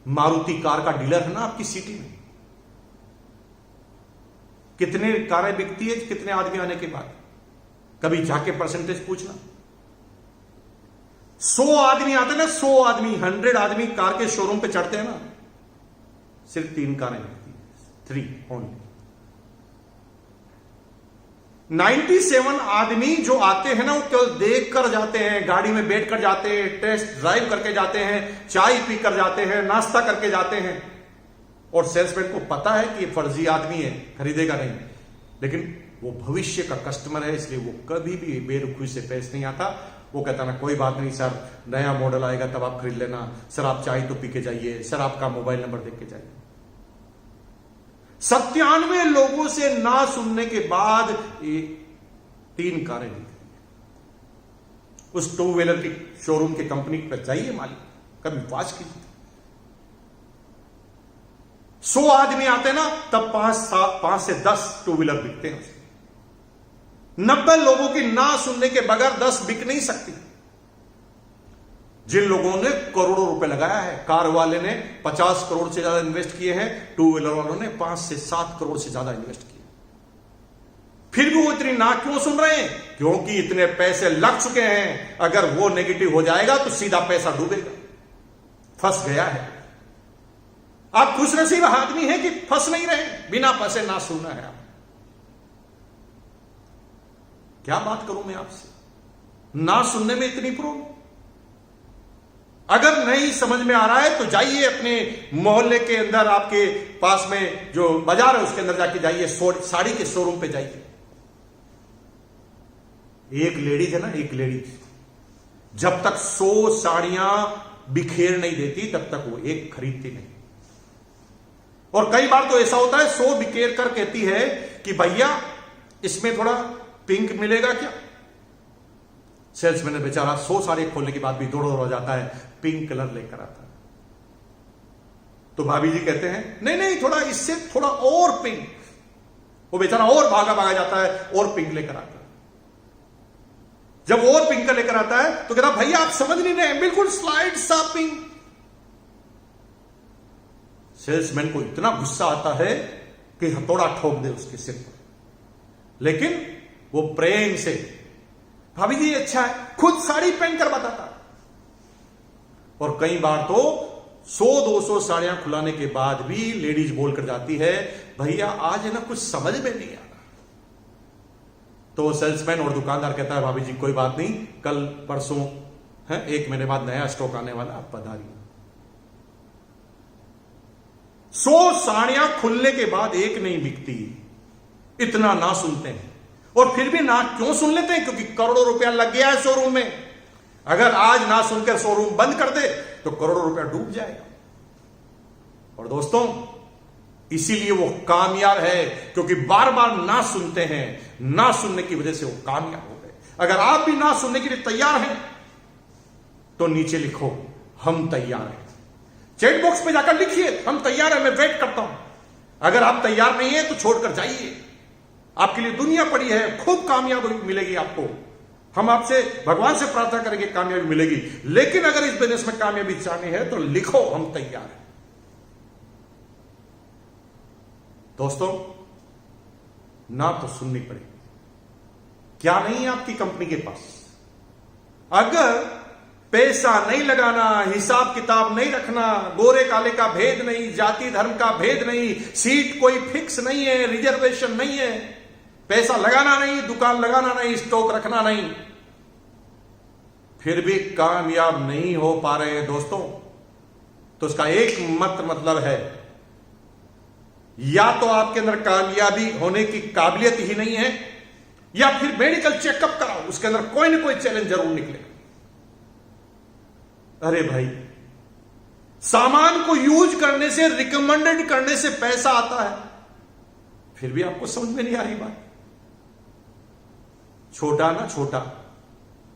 मारुति कार का डीलर है ना आपकी सिटी में, कितने कारें बिकती है कितने आदमी आने के बाद? कभी जाके परसेंटेज पूछना। 100 आदमी आते ना, 100 आदमी, 100 आदमी कार के शोरूम पे चढ़ते हैं ना, सिर्फ 3 कारें बिकती है, 3 ओनली। 97 आदमी जो आते हैं ना, वो केवल देख कर जाते हैं, गाड़ी में बैठ कर जाते हैं, टेस्ट ड्राइव करके जाते हैं, चाय पी कर जाते हैं, नाश्ता करके जाते हैं। और सेल्समैन को पता है कि ये फर्जी आदमी है, खरीदेगा नहीं, लेकिन वो भविष्य का कस्टमर है, इसलिए वो कभी भी बेरुखी से पेश नहीं आता। वो कहता ना कोई बात नहीं सर, नया मॉडल आएगा तब आप खरीद लेना, सर आप चाय तो पी के जाइए, सर आपका मोबाइल नंबर देख के जाइए। 97 लोगों से ना सुनने के बाद 3 कारें ली। उस 2 व्हीलर की शोरूम के कंपनी पर जाइए, मालिक कभी वाच कीजिए। 100 आदमी आते ना, तब 5 से 10 2 व्हीलर बिकते हैं। 90 लोगों की ना सुनने के बगैर 10 बिक नहीं सकती। जिन लोगों ने करोड़ों रुपए लगाया है, कार वाले ने 50 करोड़ से ज्यादा इन्वेस्ट किए हैं, 2 व्हीलर वालों ने 5 से 7 करोड़ से ज्यादा इन्वेस्ट किए, फिर भी वो इतनी ना क्यों सुन रहे हैं? क्योंकि इतने पैसे लग चुके हैं। अगर वो नेगेटिव हो जाएगा तो सीधा पैसा डूबेगा, फंस गया है। आप खुशनसीब आदमी हैं कि फंस नहीं रहे, बिना फंसे ना सुनना है। आप क्या बात करूं मैं आपसे, ना सुनने में इतनी प्रॉब्लम। अगर नहीं समझ में आ रहा है तो जाइए अपने मोहल्ले के अंदर, आपके पास में जो बाजार है उसके अंदर जाके जाइए, साड़ी के शोरूम पे जाइए। एक लेडीज है ना, एक लेडीज जब तक 100 साड़ियां बिखेर नहीं देती तब तक वो एक खरीदती नहीं। और कई बार तो ऐसा होता है 100 बिखेर कर कहती है कि भैया इसमें थोड़ा पिंक मिलेगा क्या? सेल्समैन बेचारा 100 साड़ी खोलने के बाद भी दौड़ जाता है, पिंक कलर लेकर आता है। तो भाभी जी कहते हैं नहीं नहीं, थोड़ा इससे थोड़ा और पिंक। वो बेचारा और भागा जाता है और पिंक लेकर आता है। जब और पिंक लेकर आता है तो कहता भैया आप समझ नहीं रहे, बिल्कुल स्लाइड सा पिंक। सेल्समैन को इतना गुस्सा आता है कि हथौड़ा ठोक दे उसके सिर पर, लेकिन वो प्रेम से भाभी जी अच्छा है, खुद साड़ी पहन कर बताता। और कई बार तो 100-200 साड़ियां खुलाने के बाद भी लेडीज बोलकर जाती है भैया आज है ना कुछ समझ में नहीं आ रहा। तो सेल्समैन और दुकानदार कहता है भाभी जी कोई बात नहीं, कल परसों है 1 महीने बाद नया स्टॉक आने वाला, आप पधारिए। 100 साड़ियां खुलने के बाद एक नहीं बिकती, इतना ना सुनते हैं। और फिर भी ना क्यों सुन लेते हैं? क्योंकि करोड़ों रुपया लग गया है शोरूम में। अगर आज ना सुनकर शोरूम बंद कर दे तो करोड़ों रुपया डूब जाएगा। और दोस्तों, इसीलिए वो कामयाब है, क्योंकि बार बार ना सुनते हैं। ना सुनने की वजह से वो कामयाब हो गए। अगर आप भी ना सुनने के लिए तैयार हैं तो नीचे लिखो, हम तैयार हैं। चैट बॉक्स पे जाकर लिखिए, हम तैयार हैं, मैं वेट करता हूं। अगर आप तैयार नहीं है तो छोड़कर जाइए। आपके लिए दुनिया पड़ी है, खूब कामयाबी मिलेगी आपको। हम आपसे, भगवान से प्रार्थना करेंगे कामयाबी मिलेगी। लेकिन अगर इस बिजनेस में कामयाबी चाहनी है तो लिखो, हम तैयार हैं। दोस्तों, ना तो सुननी पड़ेगी। क्या नहीं है आपकी कंपनी के पास? अगर पैसा नहीं लगाना, हिसाब किताब नहीं रखना, गोरे काले का भेद नहीं, जाति धर्म का भेद नहीं, सीट कोई फिक्स नहीं है, रिजर्वेशन नहीं है, पैसा लगाना नहीं, दुकान लगाना नहीं, स्टॉक रखना नहीं, फिर भी कामयाब नहीं हो पा रहे हैं दोस्तों, तो उसका एक मतलब है, या तो आपके अंदर कामयाबी होने की काबिलियत ही नहीं है, या फिर मेडिकल चेकअप कराओ, उसके अंदर कोई ना कोई चैलेंज जरूर निकलेगा। अरे भाई, सामान को यूज करने से, रिकमेंडेड करने से पैसा आता है, फिर भी आपको समझ में नहीं आ रही बात। छोटा ना छोटा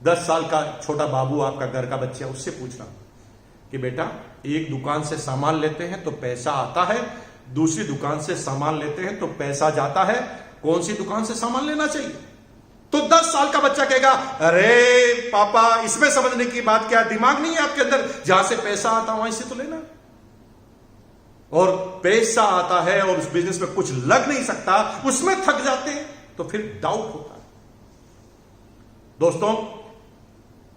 10 साल का छोटा बाबू, आपका घर का बच्चा, उससे पूछना कि बेटा, एक दुकान से सामान लेते हैं तो पैसा आता है, दूसरी दुकान से सामान लेते हैं तो पैसा जाता है, कौन सी दुकान से सामान लेना चाहिए? तो 10 साल का बच्चा कहेगा, अरे पापा, इसमें समझने की बात क्या, दिमाग नहीं है आपके अंदर? जहां से पैसा आता वहीं से तो लेना। और पैसा आता है और उस बिजनेस में कुछ लग नहीं सकता, उसमें थक जाते हैं, तो फिर डाउट होता है। दोस्तों,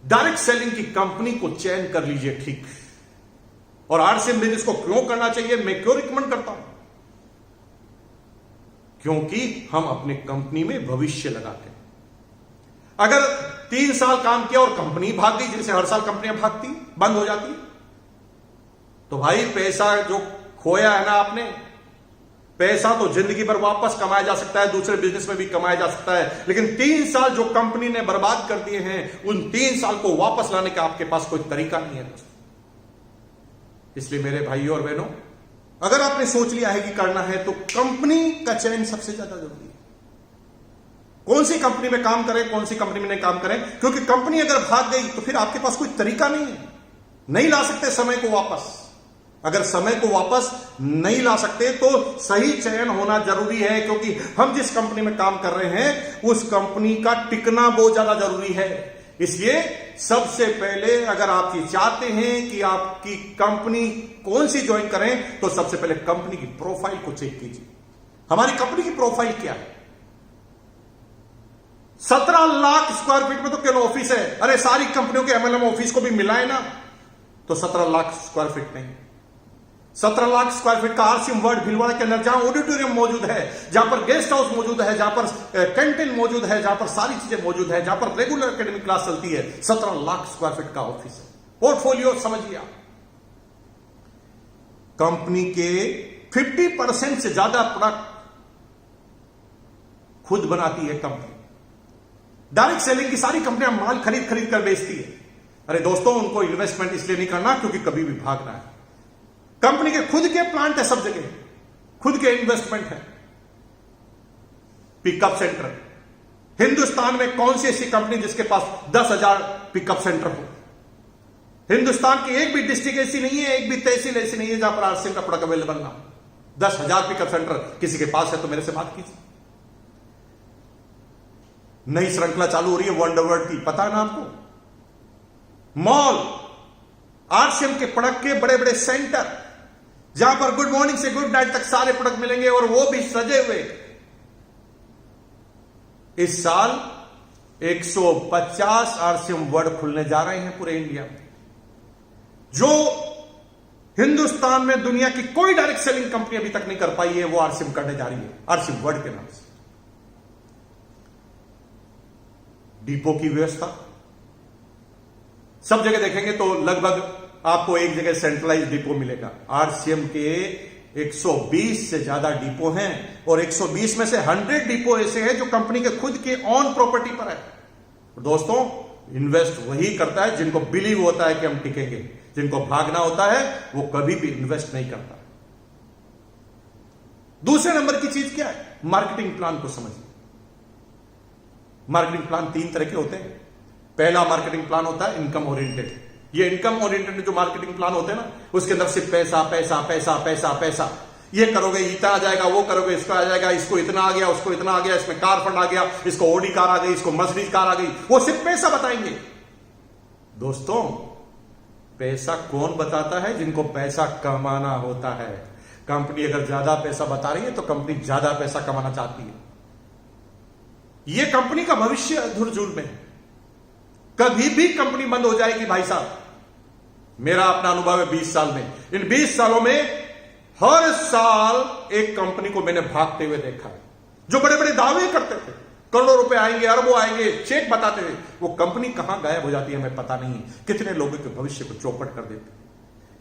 डायरेक्ट सेलिंग की कंपनी को चयन कर लीजिए ठीक। और आरसीएम बिजनेस को क्यों करना चाहिए, मैं क्यों रिकमेंड करता हूं? क्योंकि हम अपने कंपनी में भविष्य लगाते हैं। अगर 3 साल काम किया और कंपनी भाग गई, जैसे हर साल कंपनियां भागती, बंद हो जाती, तो भाई पैसा जो खोया है ना आपने, पैसा तो जिंदगी भर वापस कमाया जा सकता है, दूसरे बिजनेस में भी कमाया जा सकता है, लेकिन 3 साल जो कंपनी ने बर्बाद कर दिए हैं, उन 3 साल को वापस लाने का आपके पास कोई तरीका नहीं है दोस्तों। इसलिए मेरे भाइयों और बहनों, अगर आपने सोच लिया है कि करना है, तो कंपनी का चयन सबसे ज्यादा जरूरी है। कौन सी कंपनी में काम करें, कौन सी कंपनी में नहीं काम करें, क्योंकि कंपनी अगर भाग गई तो फिर आपके पास कोई तरीका नहीं है, नहीं ला सकते समय को वापस। अगर समय को वापस नहीं ला सकते तो सही चयन होना जरूरी है, क्योंकि हम जिस कंपनी में काम कर रहे हैं उस कंपनी का टिकना बहुत ज्यादा जरूरी है। इसलिए सबसे पहले अगर आप ये चाहते हैं कि आपकी कंपनी कौन सी ज्वाइन करें, तो सबसे पहले कंपनी की प्रोफाइल को चेक कीजिए। हमारी कंपनी की प्रोफाइल क्या है? 17 लाख स्क्वायर फीट में तो केवल ऑफिस है। अरे सारी कंपनियों के एमएलएम ऑफिस को भी मिलाए ना, तो 17 लाख स्क्वायर फीट नहीं, 17 लाख स्क्वायर फीट का आरसीएम वर्ल्ड भीलवाड़ा के अंदर, जहां ऑडिटोरियम मौजूद है, जहां पर गेस्ट हाउस मौजूद है, जहां पर कैंटीन मौजूद है, जहां पर सारी चीजें मौजूद है, जहां पर रेगुलर एकेडमिक क्लास चलती है, 17 लाख स्क्वायर फीट का ऑफिस है। पोर्टफोलियो समझिए आप, कंपनी के 50% से ज्यादा प्रोडक्ट खुद बनाती है कंपनी। डायरेक्ट सेलिंग की सारी कंपनियां माल खरीद कर बेचती है। अरे दोस्तों, उनको इन्वेस्टमेंट इसलिए नहीं करना क्योंकि कभी भी भागना है। कंपनी के खुद के प्लांट है, सब जगह खुद के इन्वेस्टमेंट है। पिकअप सेंटर, हिंदुस्तान में कौन सी ऐसी कंपनी जिसके पास 10,000 पिकअप सेंटर हो? हिंदुस्तान की एक भी डिस्ट्रिक्ट ऐसी नहीं है, एक भी तहसील ऐसी नहीं है जहां पर आरसीएम का प्रोडक्ट अवेलेबल ना हो। 10,000 पिकअप सेंटर किसी के पास है तो मेरे से बात कीजिए। नई श्रृंखला चालू हो रही है वंडरवर्ल्ड की, पता है ना आपको? मॉल, आरसीएम के प्रोडक्ट के बड़े बड़े सेंटर, जहां पर गुड मॉर्निंग से गुड नाइट तक सारे प्रोडक्ट मिलेंगे और वो भी सजे हुए। इस साल 150 आरसीएम वर्ल्ड खुलने जा रहे हैं पूरे इंडिया में, जो हिंदुस्तान में दुनिया की कोई डायरेक्ट सेलिंग कंपनी अभी तक नहीं कर पाई है, वो आरसीएम करने जा रही है, आरसीएम वर्ल्ड के नाम से। डिपो की व्यवस्था सब जगह देखेंगे तो लगभग आपको एक जगह सेंट्रलाइज डिपो मिलेगा। आरसीएम के 120 से ज्यादा डिपो हैं और 120 में से 100 डिपो ऐसे हैं जो कंपनी के खुद के ऑन प्रॉपर्टी पर है। दोस्तों, इन्वेस्ट वही करता है जिनको बिलीव होता है कि हम टिकेंगे। जिनको भागना होता है वो कभी भी इन्वेस्ट नहीं करता। दूसरे नंबर की चीज क्या है? मार्केटिंग प्लान को समझिए। मार्केटिंग प्लान 3 तरह के होते हैं। पहला मार्केटिंग प्लान होता है इनकम ओरिएंटेड। ये इनकम ओरिएंटेड जो मार्केटिंग प्लान होते हैं ना, उसके अंदर सिर्फ पैसा पैसा पैसा पैसा पैसा, ये करोगे इतना आ जाएगा, वो करोगे इसका आ जाएगा, इसको इतना आ गया, उसको इतना आ गया, इसमें कार फंड आ गया, इसको ओडी कार आ गई, इसको मर्सिडीज कार आ गई। वो सिर्फ पैसा बताएंगे। दोस्तों, पैसा कौन बताता है? जिनको पैसा कमाना होता है। कंपनी अगर ज्यादा पैसा बता रही है तो कंपनी ज्यादा पैसा कमाना चाहती है। यह कंपनी का भविष्य धुरझूल में है। कभी भी कंपनी बंद हो जाएगी भाई साहब। मेरा अपना अनुभव है 20 साल में। इन 20 सालों में हर साल एक कंपनी को मैंने भागते हुए देखा है। जो बड़े बड़े दावे करते थे, करोड़ों रुपए आएंगे, अरबों आएंगे, चेक बताते थे, वो कंपनी कहां गायब हो जाती है हमें पता नहीं है। कितने लोगों के भविष्य को चौपट कर देते हैं।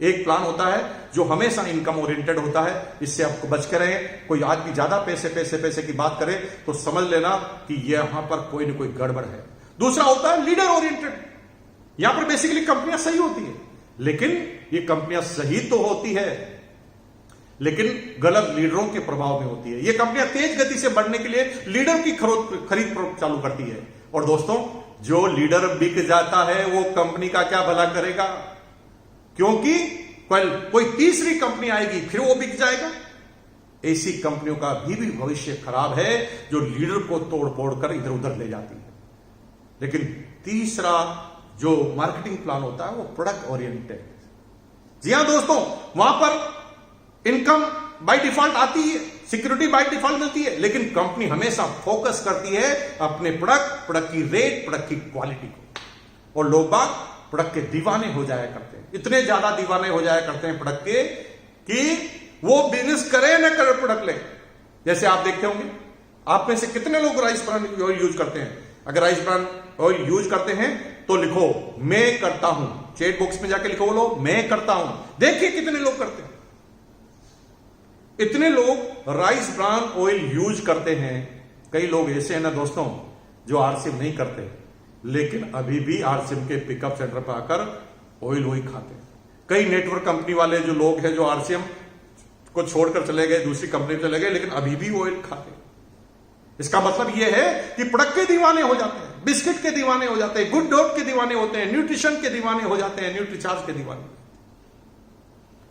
एक प्लान होता है जो हमेशा इनकम ओरिएंटेड होता है। इससे आपको बच के रहें। कोई आदमी ज्यादा पैसे पैसे पैसे की बात करे तो समझ लेना कि यहां पर कोई ना कोई गड़बड़ है। दूसरा होता है लीडर ओरिएंटेड। यहां पर बेसिकली कंपनियां सही होती है, लेकिन ये कंपनियां सही तो होती है लेकिन गलत लीडरों के प्रभाव में होती है। ये कंपनियां तेज गति से बढ़ने के लिए लीडर की खरीद चालू करती है। और दोस्तों, जो लीडर बिक जाता है वो कंपनी का क्या भला करेगा? क्योंकि कोई तीसरी कंपनी आएगी, फिर वो बिक जाएगा। ऐसी कंपनियों का भी भविष्य खराब है जो लीडर को तोड़ फोड़ कर इधर उधर ले जाती है। लेकिन तीसरा जो मार्केटिंग प्लान होता है वो प्रोडक्ट ओरिएंटेड। जी हां दोस्तों, वहां पर इनकम बाय डिफॉल्ट आती है, सिक्योरिटी बाय डिफॉल्ट मिलती है, लेकिन कंपनी हमेशा फोकस करती है अपने प्रोडक्ट की रेट, प्रोडक्ट की क्वालिटी को। और लोग बाग प्रोडक्ट के दीवाने हो जाया करते हैं। इतने ज्यादा दीवाने हो जाया करते हैं प्रोडक्ट के कि वो बिजनेस करे न करे प्रोडक्ट ले। जैसे आप देखते होंगे, आप में से कितने लोग राइस ब्रान ऑयल यूज करते हैं? अगर राइस ब्रान ऑयल यूज करते हैं तो लिखो मैं करता हूं। चैट बॉक्स में जाके लिखो, बोलो मैं करता हूं। देखिए कितने लोग करते हैं। इतने लोग राइस ब्रान ऑयल यूज करते हैं। कई लोग ऐसे हैं ना दोस्तों जो आरसीएम नहीं करते, लेकिन अभी भी आरसीएम के पिकअप सेंटर पर आकर ऑयल वही खाते हैं। कई नेटवर्क कंपनी वाले जो लोग हैं जो आरसीएम को छोड़कर चले गए, दूसरी कंपनी में चले गए, लेकिन अभी भी ऑयल खाते हैं। इसका मतलब यह है कि प्रोडक्ट के दीवाने हो जाते हैं, बिस्किट के दीवाने हो जाते हैं, गुड डॉट के दीवाने होते हैं, न्यूट्रिशन के दीवाने हो जाते हैं, न्यूट्रीचार्ज के दीवाने।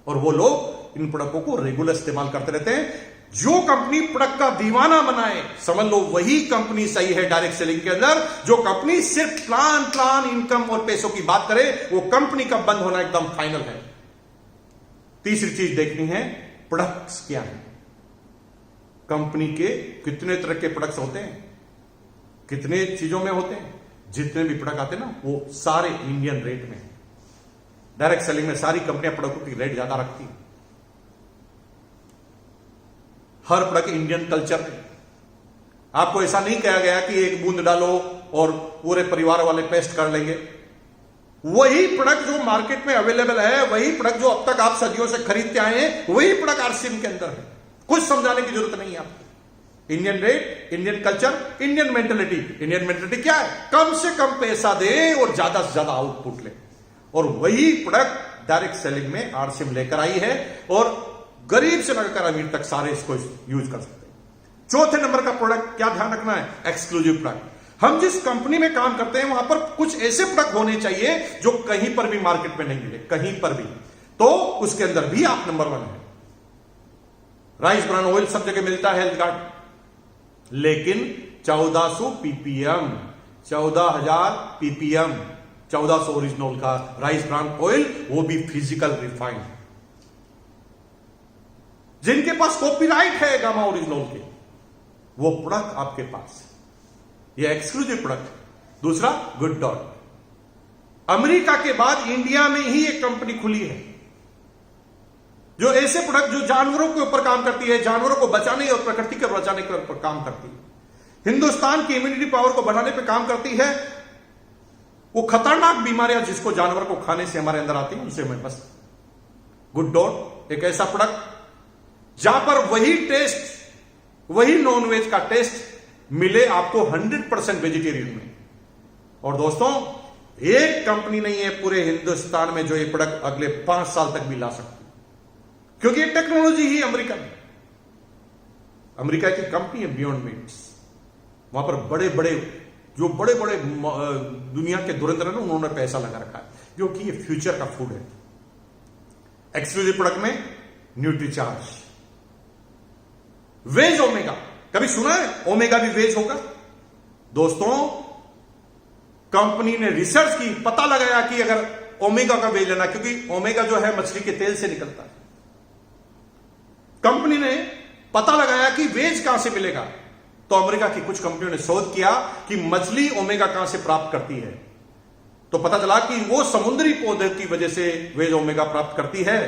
और वो लोग इन प्रोडक्टों को रेगुलर इस्तेमाल करते रहते हैं। जो कंपनी प्रोडक्ट का दीवाना बनाए, समझ लो वही कंपनी सही है डायरेक्ट सेलिंग के अंदर। जो कंपनी सिर्फ प्लान इनकम और पैसों की बात करे, वो कंपनी का बंद होना एकदम फाइनल है। तीसरी चीज देखनी है, प्रोडक्ट्स क्या है। कंपनी के कितने तरह के प्रोडक्ट्स होते हैं, कितने चीजों में होते हैं। जितने भी प्रोडक्ट आते हैं ना, वो सारे इंडियन रेट में है। डायरेक्ट सेलिंग में सारी कंपनियां प्रोडक्ट की रेट ज्यादा रखती है। हर प्रोडक्ट इंडियन कल्चर है। आपको ऐसा नहीं कहा गया कि एक बूंद डालो और पूरे परिवार वाले पेस्ट कर लेंगे। वही प्रोडक्ट जो मार्केट में अवेलेबल है, वही प्रोडक्ट जो अब तक आप सदियों से खरीदते आए हैं, वही प्रोडक्ट आरसीएम के अंदर है। कुछ समझाने की जरूरत नहीं है आपको। Indian rate, Indian culture, Indian mentality. Indian mentality क्या है? कम से कम पैसा दे और ज्यादा से ज्यादा आउटपुट ले। और वही प्रोडक्ट डायरेक्ट सेलिंग में आरसीएम लेकर आई है और गरीब से लेकर अमीर तक सारे इसको यूज कर सकते हैं। चौथे नंबर का प्रोडक्ट क्या ध्यान रखना है? Exclusive product. हम जिस कंपनी में काम करते हैं वहां पर कुछ ऐसे प्रोडक्ट होने चाहिए जो कहीं पर भी मार्केट में नहीं मिले, कहीं पर भी। तो उसके अंदर भी आप नंबर 1 है। राइस ब्रान ऑयल सब जगह मिलता है, हेल्थ कार्ड, लेकिन 1400 पीपीएम, 14,000 पीपीएम, 1400 ओरिजिनल का राइस ब्रान ऑयल, वो भी फिजिकल रिफाइंड। जिनके पास कॉपीराइट है गामा ओरिजिनल के, वो प्रोडक्ट आपके पास, ये एक्सक्लूसिव प्रोडक्ट। दूसरा गुड डॉट। अमेरिका के बाद इंडिया में ही एक कंपनी खुली है जो ऐसे प्रोडक्ट जो जानवरों के ऊपर काम करती है, जानवरों को बचाने और प्रकृति को बचाने के ऊपर काम करती है, हिंदुस्तान की इम्यूनिटी पावर को बढ़ाने पर काम करती है। वो खतरनाक बीमारियां जिसको जानवर को खाने से हमारे अंदर आती है, उनसे हमें बस। गुड डॉट एक ऐसा प्रोडक्ट जहां पर वही टेस्ट, वही नॉनवेज का टेस्ट मिले आपको 100% वेजिटेरियन में। और दोस्तों, एक कंपनी नहीं है पूरे हिंदुस्तान में जो ये प्रोडक्ट अगले 5 साल तक भी ला सकती, क्योंकि ये टेक्नोलॉजी ही अमेरिका में, अमेरिका की कंपनी है बियॉन्ड मीट्स। वहां पर बड़े बड़े दुनिया के धुरंधर हैं, उन्होंने पैसा लगा रखा है, क्योंकि ये फ्यूचर का फूड है। एक्सक्लूसिव प्रोडक्ट में न्यूट्रीचार्ज, वेज ओमेगा, कभी सुना है ओमेगा भी वेज होगा? दोस्तों, कंपनी ने रिसर्च की, पता लगाया कि अगर ओमेगा का वेज लेना, क्योंकि ओमेगा जो है मछली के तेल से निकलता है, कंपनी ने पता लगाया कि वेज कहां से मिलेगा। तो अमेरिका की कुछ कंपनियों ने शोध किया कि मछली ओमेगा कहां से प्राप्त करती है। तो पता चला कि वो समुद्री पौधे की वजह से वेज ओमेगा प्राप्त करती है।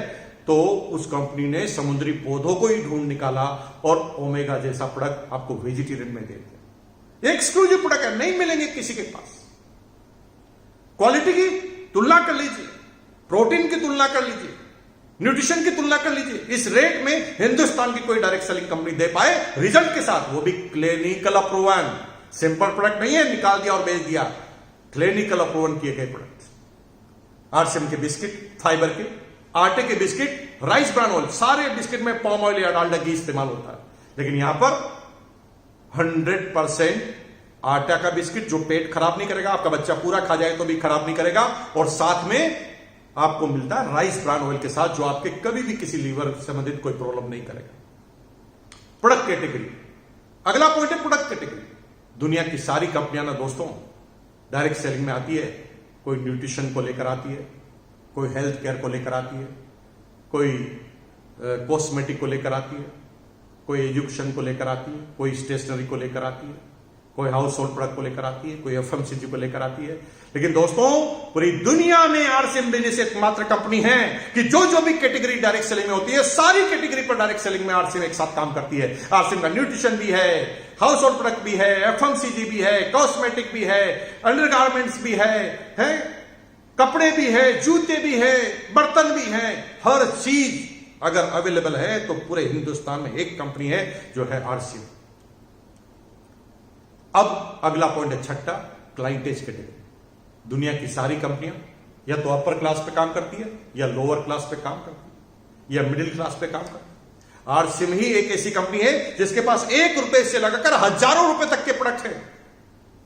तो उस कंपनी ने समुद्री पौधों को ही ढूंढ निकाला और ओमेगा जैसा प्रोडक्ट आपको वेजिटेरियन में दे दिया। एक्सक्लूसिव प्रोडक्ट है, नहीं मिलेंगे किसी के पास। क्वालिटी की तुलना कर लीजिए, प्रोटीन की तुलना कर लीजिए, न्यूट्रिशन की तुलना कर लीजिए। इस रेट में हिंदुस्तान की कोई डायरेक्ट सेलिंग कंपनी दे पाए रिजल्ट के साथ, वो भी क्लिनिकल अप्रूवन। सिंपल प्रोडक्ट नहीं है निकाल दिया और बेच दिया, क्लिनिकल अप्रूवन किए गए प्रोडक्ट। आरसीएम के बिस्किट, फाइबर के, आटे के बिस्किट, राइस ब्रान ऑयल, सारे बिस्किट में पाम ऑयल या डालडा घी इस्तेमाल होता है। लेकिन यहां पर 100% आटा का बिस्किट जो पेट खराब नहीं करेगा, आपका बच्चा पूरा खा जाए तो भी खराब नहीं करेगा, और साथ में आपको मिलता है राइस ब्रान ऑयल के साथ, जो आपके कभी भी किसी लीवर संबंधित कोई प्रॉब्लम नहीं करेगा। प्रोडक्ट कैटेगरी, अगला पॉइंट है प्रोडक्ट कैटेगरी। दुनिया की सारी कंपनियां ना दोस्तों डायरेक्ट सेलिंग में आती है, कोई न्यूट्रिशन को लेकर आती है, कोई हेल्थ केयर को लेकर आती है, कोई कॉस्मेटिक को लेकर आती है, कोई एजुकेशन को लेकर आती है, कोई स्टेशनरी को लेकर आती है, कोई हाउस होल्ड प्रोडक्ट को लेकर आती है, कोई एफएमसीजी को लेकर आती है। लेकिन दोस्तों, पूरी दुनिया में आरसीएम बिजनेस एकमात्र कंपनी है कि जो भी कैटेगरी डायरेक्ट सेलिंग में होती है, सारी कैटेगरी पर डायरेक्ट सेलिंग में आरसीएम एक साथ काम करती है। आरसीएम का न्यूट्रिशन भी है, हाउस होल्ड प्रोडक्ट भी है, एफएमसीजी भी है, कॉस्मेटिक भी है, अंडरगारमेंट्स भी है, कपड़े भी है, जूते भी है, बर्तन भी है। हर चीज अगर अवेलेबल है तो पूरे हिंदुस्तान में एक कंपनी है जो है आरसीएम। अब अगला पॉइंट है छठा, क्लाइंटेज कैटेगरी। दुनिया की सारी कंपनियां या तो अपर क्लास पे काम करती है, या लोअर क्लास पे काम करती है, या मिडिल क्लास पे काम करती है। आरसीएम ही एक ऐसी कंपनी है जिसके पास 1 रुपए से लगाकर हजारों रुपए तक के प्रोडक्ट है।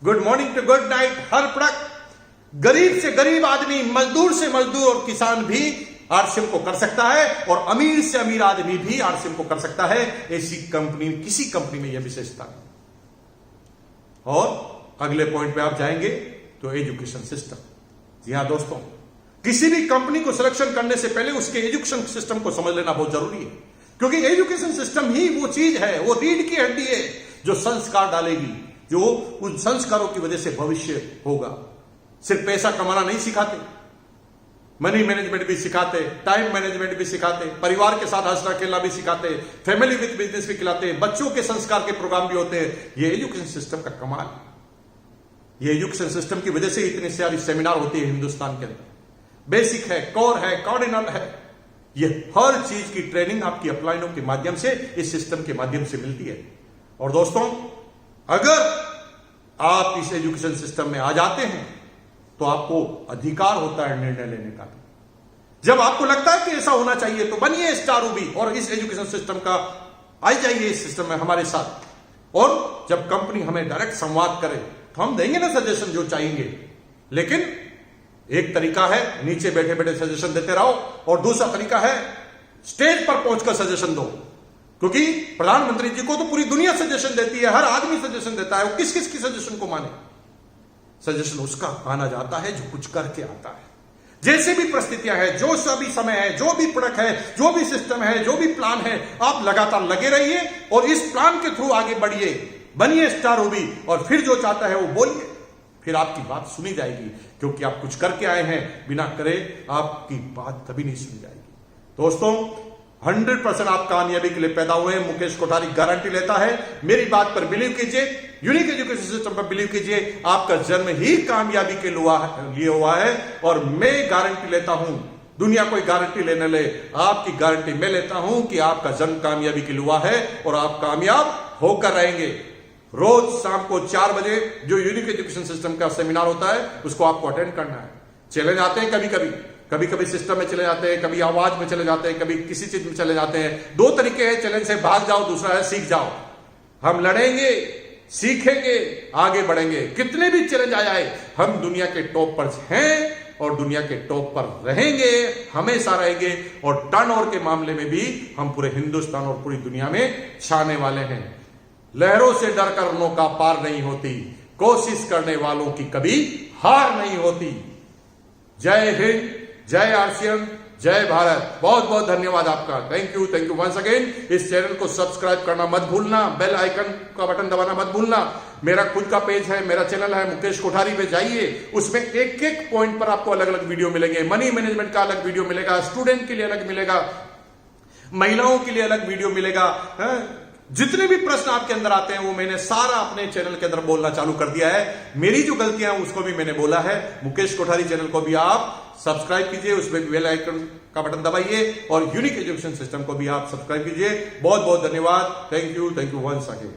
Good morning to good night, हर प्रोडक्ट गरीब से गरीब आदमी, मजदूर से मजदूर और किसान भी आरसीएम को कर सकता है, और अमीर से अमीर आदमी भी आरसीएम को कर सकता है। ऐसी कंपनी, किसी कंपनी में यह विशेषता है। और अगले पॉइंट पे आप जाएंगे तो एजुकेशन सिस्टम। जी हां दोस्तों, किसी भी कंपनी को सिलेक्शन करने से पहले उसके एजुकेशन सिस्टम को समझ लेना बहुत जरूरी है, क्योंकि एजुकेशन सिस्टम ही वो चीज है, वो रीढ़ की हड्डी है जो संस्कार डालेगी, जो उन संस्कारों की वजह से भविष्य होगा। सिर्फ पैसा कमाना नहीं सिखाते, मनी मैनेजमेंट भी सिखाते, टाइम मैनेजमेंट भी सिखाते, परिवार के साथ हंसना खेलना भी सिखाते, फैमिली विद बिजनेस भी खिलाते, बच्चों के संस्कार के प्रोग्राम भी होते हैं। ये एजुकेशन सिस्टम का कमाल है। ये एजुकेशन सिस्टम की वजह से इतनी सारी सेमिनार होती है हिंदुस्तान के अंदर। बेसिक है, कोर है, कार्डिनल है, ये हर चीज की ट्रेनिंग आपकी अपलाइनों के माध्यम से, इस सिस्टम के माध्यम से मिलती है। और दोस्तों, अगर आप इस एजुकेशन सिस्टम में आ जाते हैं तो आपको अधिकार होता है निर्णय लेने का। जब आपको लगता है कि ऐसा होना चाहिए तो बनिए स्टार रूबी और इस एजुकेशन सिस्टम का आ जाइए इस सिस्टम में हमारे साथ। और जब कंपनी हमें डायरेक्ट संवाद करे तो हम देंगे ना सजेशन जो चाहेंगे। लेकिन एक तरीका है नीचे बैठे बैठे सजेशन देते रहो, और दूसरा तरीका है स्टेज पर पहुंचकर सजेशन दो, क्योंकि प्रधानमंत्री जी को तो पूरी दुनिया सजेशन देती है, हर आदमी सजेशन देता है। वो किस किस की सजेशन को माने? सजेशन उसका माना जाता है जो कुछ करके आता है। जैसे भी परिस्थितियां हैं, जो सभी समय है, जो भी प्रोडक्ट है, जो भी सिस्टम है, जो भी प्लान है, आप लगातार लगे रहिए और इस प्लान के थ्रू आगे बढ़िए, बनिए स्टार रूबी, और फिर जो चाहता है वो बोलिए, फिर आपकी बात सुनी जाएगी, क्योंकि आप कुछ करके आए हैं। बिना करे आपकी बात कभी नहीं सुनी जाएगी। दोस्तों, 100% आप कामयाबी के लिए पैदा हुए हैं। मुकेश कोठारी गारंटी लेता है। मेरी बात पर बिलीव कीजिए, यूनिक एजुकेशन सिस्टम पर बिलीव कीजिए। आपका जन्म ही कामयाबी के लिए हुआ है, और मैं गारंटी लेता हूं दुनिया कोई गारंटी लेने ले, आपकी गारंटी मैं लेता हूं कि आपका जन्म कामयाबी के लिए हुआ है और आप कामयाब होकर रहेंगे। रोज शाम को 4 बजे जो यूनिक एजुकेशन सिस्टम का सेमिनार होता है उसको आपको अटेंड करना है। चले जाते हैं कभी कभी सिस्टम में चले जाते हैं, कभी आवाज में चले जाते हैं, कभी किसी चीज में चले जाते हैं। 2 तरीके हैं चैलेंज से, भाग जाओ, दूसरा है सीख जाओ। हम लड़ेंगे, सीखेंगे, आगे बढ़ेंगे। कितने भी चैलेंज आ जाए, हम दुनिया के टॉप पर हैं और दुनिया के टॉप पर रहेंगे, हमेशा रहेंगे। और टर्नओवर के मामले में भी हम पूरे हिंदुस्तान और पूरी दुनिया में छाने वाले हैं। लहरों से डरकर नौका पार नहीं होती, कोशिश करने वालों की कभी हार नहीं होती। जय हिंद, जय आरसीएम, जय भारत। बहुत बहुत धन्यवाद आपका। Thank you once again. इस चैनल को सब्सक्राइब करना मत भूलना, बेल आइकन का बटन दबाना मत भूलना। मेरा खुद का पेज है, मेरा चैनल है मुकेश कोठारी पे जाइए, उसमें एक एक पॉइंट पर आपको अलग अलग वीडियो मिलेंगे। मनी मैनेजमेंट का अलग वीडियो मिलेगा, स्टूडेंट के लिए अलग मिलेगा, महिलाओं के लिए अलग वीडियो मिलेगा। जितने भी प्रश्न आपके अंदर आते हैं वो मैंने सारा अपने चैनल के अंदर बोलना चालू कर दिया है। मेरी जो गलतियां हैं उसको भी मैंने बोला है। मुकेश कोठारी चैनल को भी आप सब्सक्राइब कीजिए, उसमें बेल आइकन का बटन दबाइए और यूनिक एजुकेशन सिस्टम को भी आप सब्सक्राइब कीजिए। बहुत बहुत धन्यवाद। Thank you once again.